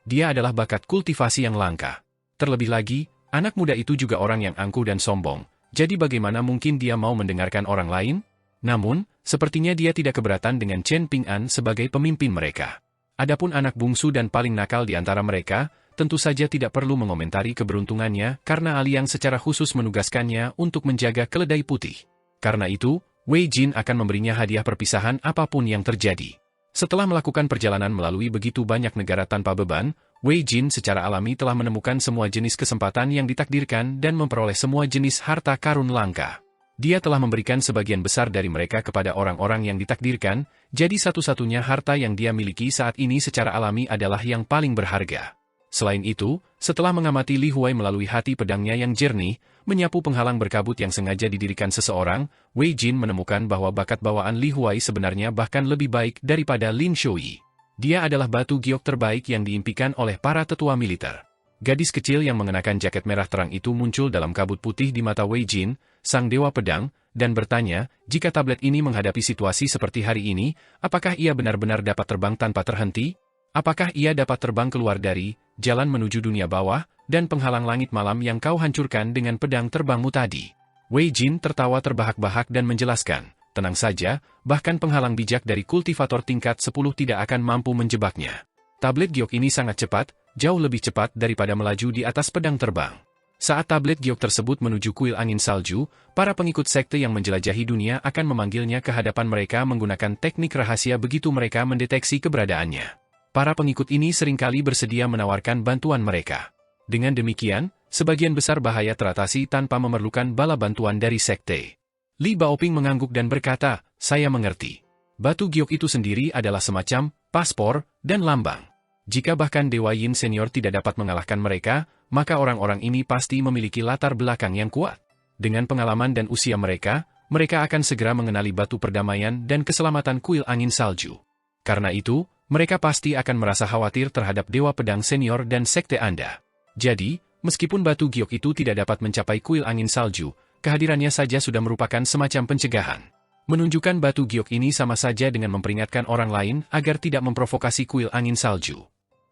Dia adalah bakat kultivasi yang langka. Terlebih lagi, anak muda itu juga orang yang angkuh dan sombong, jadi bagaimana mungkin dia mau mendengarkan orang lain? Namun, sepertinya dia tidak keberatan dengan Chen Ping'an sebagai pemimpin mereka. Adapun anak bungsu dan paling nakal di antara mereka, tentu saja tidak perlu mengomentari keberuntungannya karena Ali yang secara khusus menugaskannya untuk menjaga keledai putih. Karena itu, Wei Jin akan memberinya hadiah perpisahan apapun yang terjadi. Setelah melakukan perjalanan melalui begitu banyak negara tanpa beban, Wei Jin secara alami telah menemukan semua jenis kesempatan yang ditakdirkan dan memperoleh semua jenis harta karun langka. Dia telah memberikan sebagian besar dari mereka kepada orang-orang yang ditakdirkan, jadi satu-satunya harta yang dia miliki saat ini secara alami adalah yang paling berharga. Selain itu, setelah mengamati Li Huai melalui hati pedangnya yang jernih, menyapu penghalang berkabut yang sengaja didirikan seseorang, Wei Jin menemukan bahwa bakat bawaan Li Huai sebenarnya bahkan lebih baik daripada Lin Shouyi. Dia adalah batu giok terbaik yang diimpikan oleh para tetua militer. Gadis kecil yang mengenakan jaket merah terang itu muncul dalam kabut putih di mata Wei Jin, sang dewa pedang, dan bertanya, jika tablet ini menghadapi situasi seperti hari ini, apakah ia benar-benar dapat terbang tanpa terhenti? Apakah ia dapat terbang keluar dari jalan menuju dunia bawah, dan penghalang langit malam yang kau hancurkan dengan pedang terbangmu tadi? Wei Jin tertawa terbahak-bahak dan menjelaskan, tenang saja, bahkan penghalang bijak dari kultivator tingkat 10 tidak akan mampu menjebaknya. Tablet giok ini sangat cepat, jauh lebih cepat daripada melaju di atas pedang terbang. Saat tablet giok tersebut menuju kuil angin salju, para pengikut sekte yang menjelajahi dunia akan memanggilnya ke hadapan mereka menggunakan teknik rahasia begitu mereka mendeteksi keberadaannya. Para pengikut ini seringkali bersedia menawarkan bantuan mereka. Dengan demikian, sebagian besar bahaya teratasi tanpa memerlukan bala bantuan dari sekte. Li Baoping mengangguk dan berkata, saya mengerti. Batu giok itu sendiri adalah semacam paspor dan lambang. Jika bahkan Dewa Yin senior tidak dapat mengalahkan mereka, maka orang-orang ini pasti memiliki latar belakang yang kuat. Dengan pengalaman dan usia mereka, mereka akan segera mengenali batu perdamaian dan keselamatan kuil angin salju. Karena itu, mereka pasti akan merasa khawatir terhadap Dewa Pedang senior dan sekte Anda. Jadi, meskipun batu giok itu tidak dapat mencapai kuil angin salju, kehadirannya saja sudah merupakan semacam pencegahan. Menunjukkan batu giok ini sama saja dengan memperingatkan orang lain agar tidak memprovokasi kuil angin salju.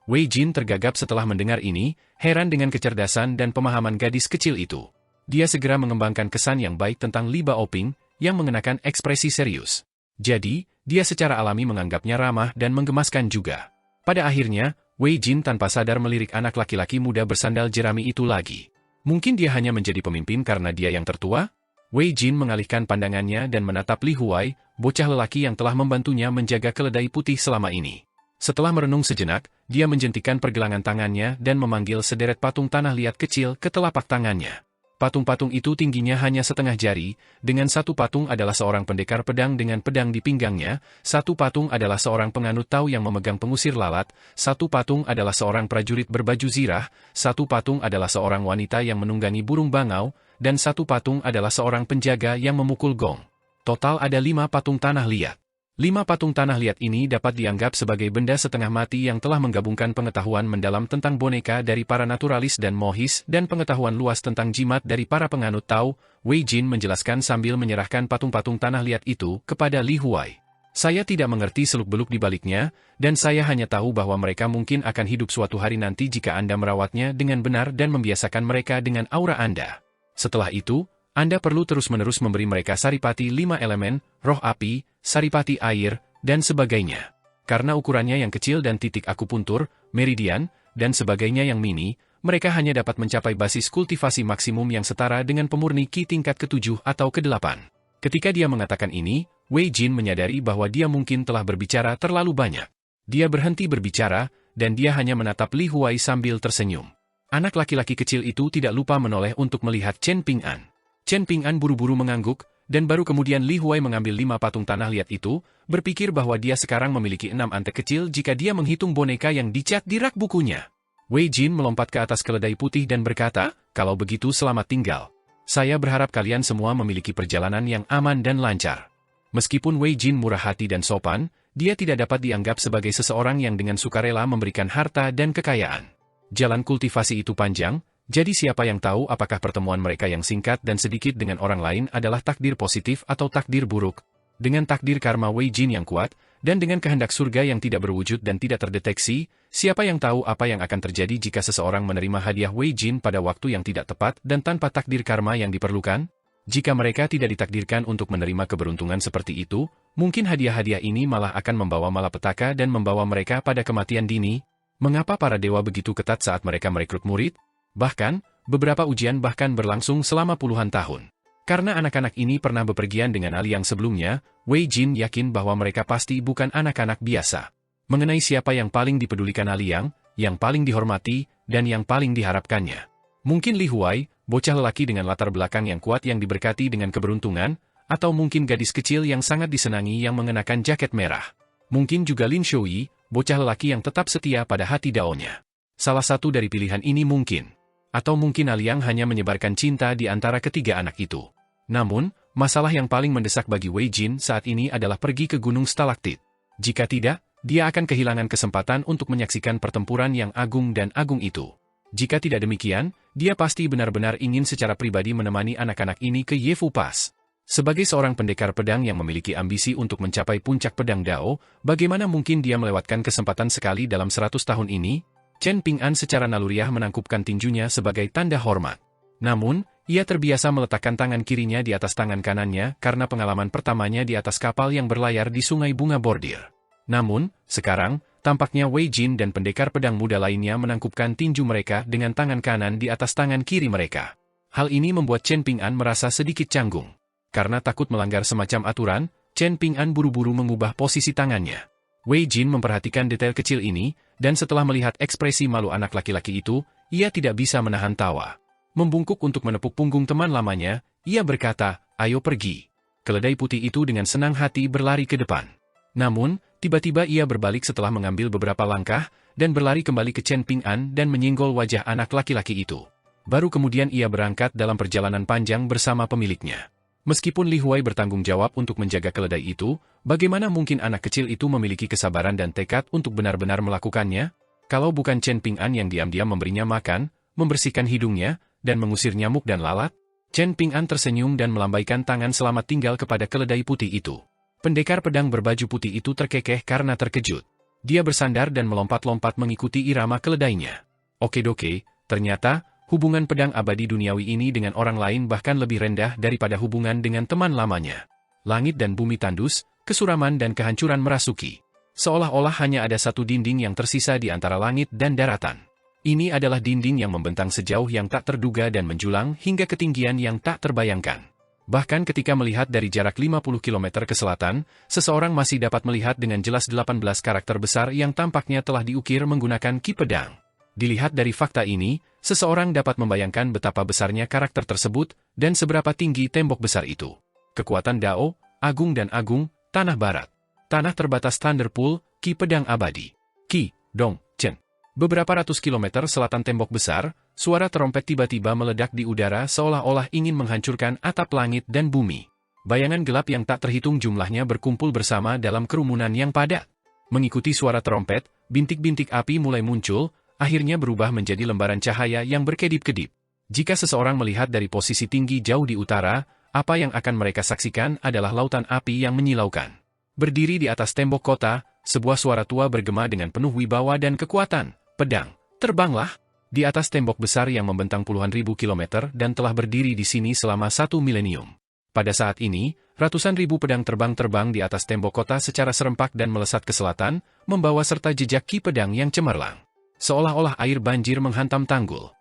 Wei Jin tergagap setelah mendengar ini, heran dengan kecerdasan dan pemahaman gadis kecil itu. Dia segera mengembangkan kesan yang baik tentang Li Baoping, yang mengenakan ekspresi serius. Jadi, dia secara alami menganggapnya ramah dan menggemaskan juga. Pada akhirnya, Wei Jin tanpa sadar melirik anak laki-laki muda bersandal jerami itu lagi. Mungkin dia hanya menjadi pemimpin karena dia yang tertua? Wei Jin mengalihkan pandangannya dan menatap Li Huai, bocah lelaki yang telah membantunya menjaga keledai putih selama ini. Setelah merenung sejenak, dia menjentikan pergelangan tangannya dan memanggil sederet patung tanah liat kecil ke telapak tangannya. Patung-patung itu tingginya hanya setengah jari, dengan satu patung adalah seorang pendekar pedang dengan pedang di pinggangnya, satu patung adalah seorang penganut Tao yang memegang pengusir lalat, satu patung adalah seorang prajurit berbaju zirah, satu patung adalah seorang wanita yang menunggangi burung bangau, dan satu patung adalah seorang penjaga yang memukul gong. Total ada 5 patung tanah liat. 5 patung tanah liat ini dapat dianggap sebagai benda setengah mati yang telah menggabungkan pengetahuan mendalam tentang boneka dari para naturalis dan mohis dan pengetahuan luas tentang jimat dari para penganut Tao. Wei Jin menjelaskan sambil menyerahkan patung-patung tanah liat itu kepada Li Huai. Saya tidak mengerti seluk-beluk di baliknya, dan saya hanya tahu bahwa mereka mungkin akan hidup suatu hari nanti jika Anda merawatnya dengan benar dan membiasakan mereka dengan aura Anda. Setelah itu, Anda perlu terus-menerus memberi mereka saripati 5 elemen, roh api, saripati air, dan sebagainya. Karena ukurannya yang kecil dan titik akupuntur, meridian, dan sebagainya yang mini, mereka hanya dapat mencapai basis kultivasi maksimum yang setara dengan pemurni Qi tingkat ke-7 atau ke-8. Ketika dia mengatakan ini, Wei Jin menyadari bahwa dia mungkin telah berbicara terlalu banyak. Dia berhenti berbicara, dan dia hanya menatap Li Huai sambil tersenyum. Anak laki-laki kecil itu tidak lupa menoleh untuk melihat Chen Ping'an. Chen Ping'an buru-buru mengangguk, dan baru kemudian Li Huai mengambil 5 patung tanah liat itu, berpikir bahwa dia sekarang memiliki 6 antek kecil jika dia menghitung boneka yang dicat di rak bukunya. Wei Jin melompat ke atas keledai putih dan berkata, "Kalau begitu selamat tinggal. Saya berharap kalian semua memiliki perjalanan yang aman dan lancar." Meskipun Wei Jin murah hati dan sopan, dia tidak dapat dianggap sebagai seseorang yang dengan sukarela memberikan harta dan kekayaan. Jalan kultivasi itu panjang, jadi siapa yang tahu apakah pertemuan mereka yang singkat dan sedikit dengan orang lain adalah takdir positif atau takdir buruk. Dengan takdir karma Wei Jin yang kuat, dan dengan kehendak surga yang tidak berwujud dan tidak terdeteksi, siapa yang tahu apa yang akan terjadi jika seseorang menerima hadiah Wei Jin pada waktu yang tidak tepat dan tanpa takdir karma yang diperlukan? Jika mereka tidak ditakdirkan untuk menerima keberuntungan seperti itu, mungkin hadiah-hadiah ini malah akan membawa malapetaka dan membawa mereka pada kematian dini. Mengapa para dewa begitu ketat saat mereka merekrut murid? Bahkan, beberapa ujian bahkan berlangsung selama puluhan tahun. Karena anak-anak ini pernah bepergian dengan Ali yang sebelumnya, Wei Jin yakin bahwa mereka pasti bukan anak-anak biasa. Mengenai siapa yang paling dipedulikan Ali yang paling dihormati, dan yang paling diharapkannya. Mungkin Li Huai, bocah lelaki dengan latar belakang yang kuat yang diberkati dengan keberuntungan, atau mungkin gadis kecil yang sangat disenangi yang mengenakan jaket merah. Mungkin juga Lin Shui, bocah lelaki yang tetap setia pada hati Daonya. Salah satu dari pilihan ini mungkin. Atau mungkin Aliang hanya menyebarkan cinta di antara ketiga anak itu. Namun, masalah yang paling mendesak bagi Wei Jin saat ini adalah pergi ke Gunung Stalaktit. Jika tidak, dia akan kehilangan kesempatan untuk menyaksikan pertempuran yang agung dan agung itu. Jika tidak demikian, dia pasti benar-benar ingin secara pribadi menemani anak-anak ini ke Yefu Pass. Sebagai seorang pendekar pedang yang memiliki ambisi untuk mencapai puncak pedang Dao, bagaimana mungkin dia melewatkan kesempatan sekali dalam 100 tahun ini? Chen Ping'an secara naluriah menangkupkan tinjunya sebagai tanda hormat. Namun, ia terbiasa meletakkan tangan kirinya di atas tangan kanannya karena pengalaman pertamanya di atas kapal yang berlayar di Sungai Bunga Bordir. Namun, sekarang, tampaknya Wei Jin dan pendekar pedang muda lainnya menangkupkan tinju mereka dengan tangan kanan di atas tangan kiri mereka. Hal ini membuat Chen Ping'an merasa sedikit canggung. Karena takut melanggar semacam aturan, Chen Ping'an buru-buru mengubah posisi tangannya. Wei Jin memperhatikan detail kecil ini, dan setelah melihat ekspresi malu anak laki-laki itu, ia tidak bisa menahan tawa. Membungkuk untuk menepuk punggung teman lamanya, ia berkata, "Ayo pergi." Keledai putih itu dengan senang hati berlari ke depan. Namun, tiba-tiba ia berbalik setelah mengambil beberapa langkah, dan berlari kembali ke Chen Ping'an dan menyinggol wajah anak laki-laki itu. Baru kemudian ia berangkat dalam perjalanan panjang bersama pemiliknya. Meskipun Li Huai bertanggung jawab untuk menjaga keledai itu, bagaimana mungkin anak kecil itu memiliki kesabaran dan tekad untuk benar-benar melakukannya? Kalau bukan Chen Ping'an yang diam-diam memberinya makan, membersihkan hidungnya, dan mengusir nyamuk dan lalat? Chen Ping'an tersenyum dan melambaikan tangan selamat tinggal kepada keledai putih itu. Pendekar pedang berbaju putih itu terkekeh karena terkejut. Dia bersandar dan melompat-lompat mengikuti irama keledainya. Okedoke, ternyata, hubungan pedang abadi duniawi ini dengan orang lain bahkan lebih rendah daripada hubungan dengan teman lamanya. Langit dan bumi tandus, kesuraman dan kehancuran merasuki. Seolah-olah hanya ada satu dinding yang tersisa di antara langit dan daratan. Ini adalah dinding yang membentang sejauh yang tak terduga dan menjulang hingga ketinggian yang tak terbayangkan. Bahkan ketika melihat dari jarak 50 km ke selatan, seseorang masih dapat melihat dengan jelas 18 karakter besar yang tampaknya telah diukir menggunakan ki pedang. Dilihat dari fakta ini, seseorang dapat membayangkan betapa besarnya karakter tersebut dan seberapa tinggi tembok besar itu. Kekuatan Dao, Agung dan Agung, Tanah Barat. Tanah terbatas Thunderpool, ki pedang abadi. Ki, Dong, Chen. Beberapa ratus kilometer selatan tembok besar, suara trompet tiba-tiba meledak di udara seolah-olah ingin menghancurkan atap langit dan bumi. Bayangan gelap yang tak terhitung jumlahnya berkumpul bersama dalam kerumunan yang padat. Mengikuti suara trompet, bintik-bintik api mulai muncul, akhirnya berubah menjadi lembaran cahaya yang berkedip-kedip. Jika seseorang melihat dari posisi tinggi jauh di utara, apa yang akan mereka saksikan adalah lautan api yang menyilaukan. Berdiri di atas tembok kota, sebuah suara tua bergema dengan penuh wibawa dan kekuatan. Pedang, terbanglah! Di atas tembok besar yang membentang puluhan ribu kilometer dan telah berdiri di sini selama 1 milenium. Pada saat ini, ratusan ribu pedang terbang di atas tembok kota secara serempak dan melesat ke selatan, membawa serta jejak ki pedang yang cemerlang. Seolah-olah air banjir menghantam tanggul.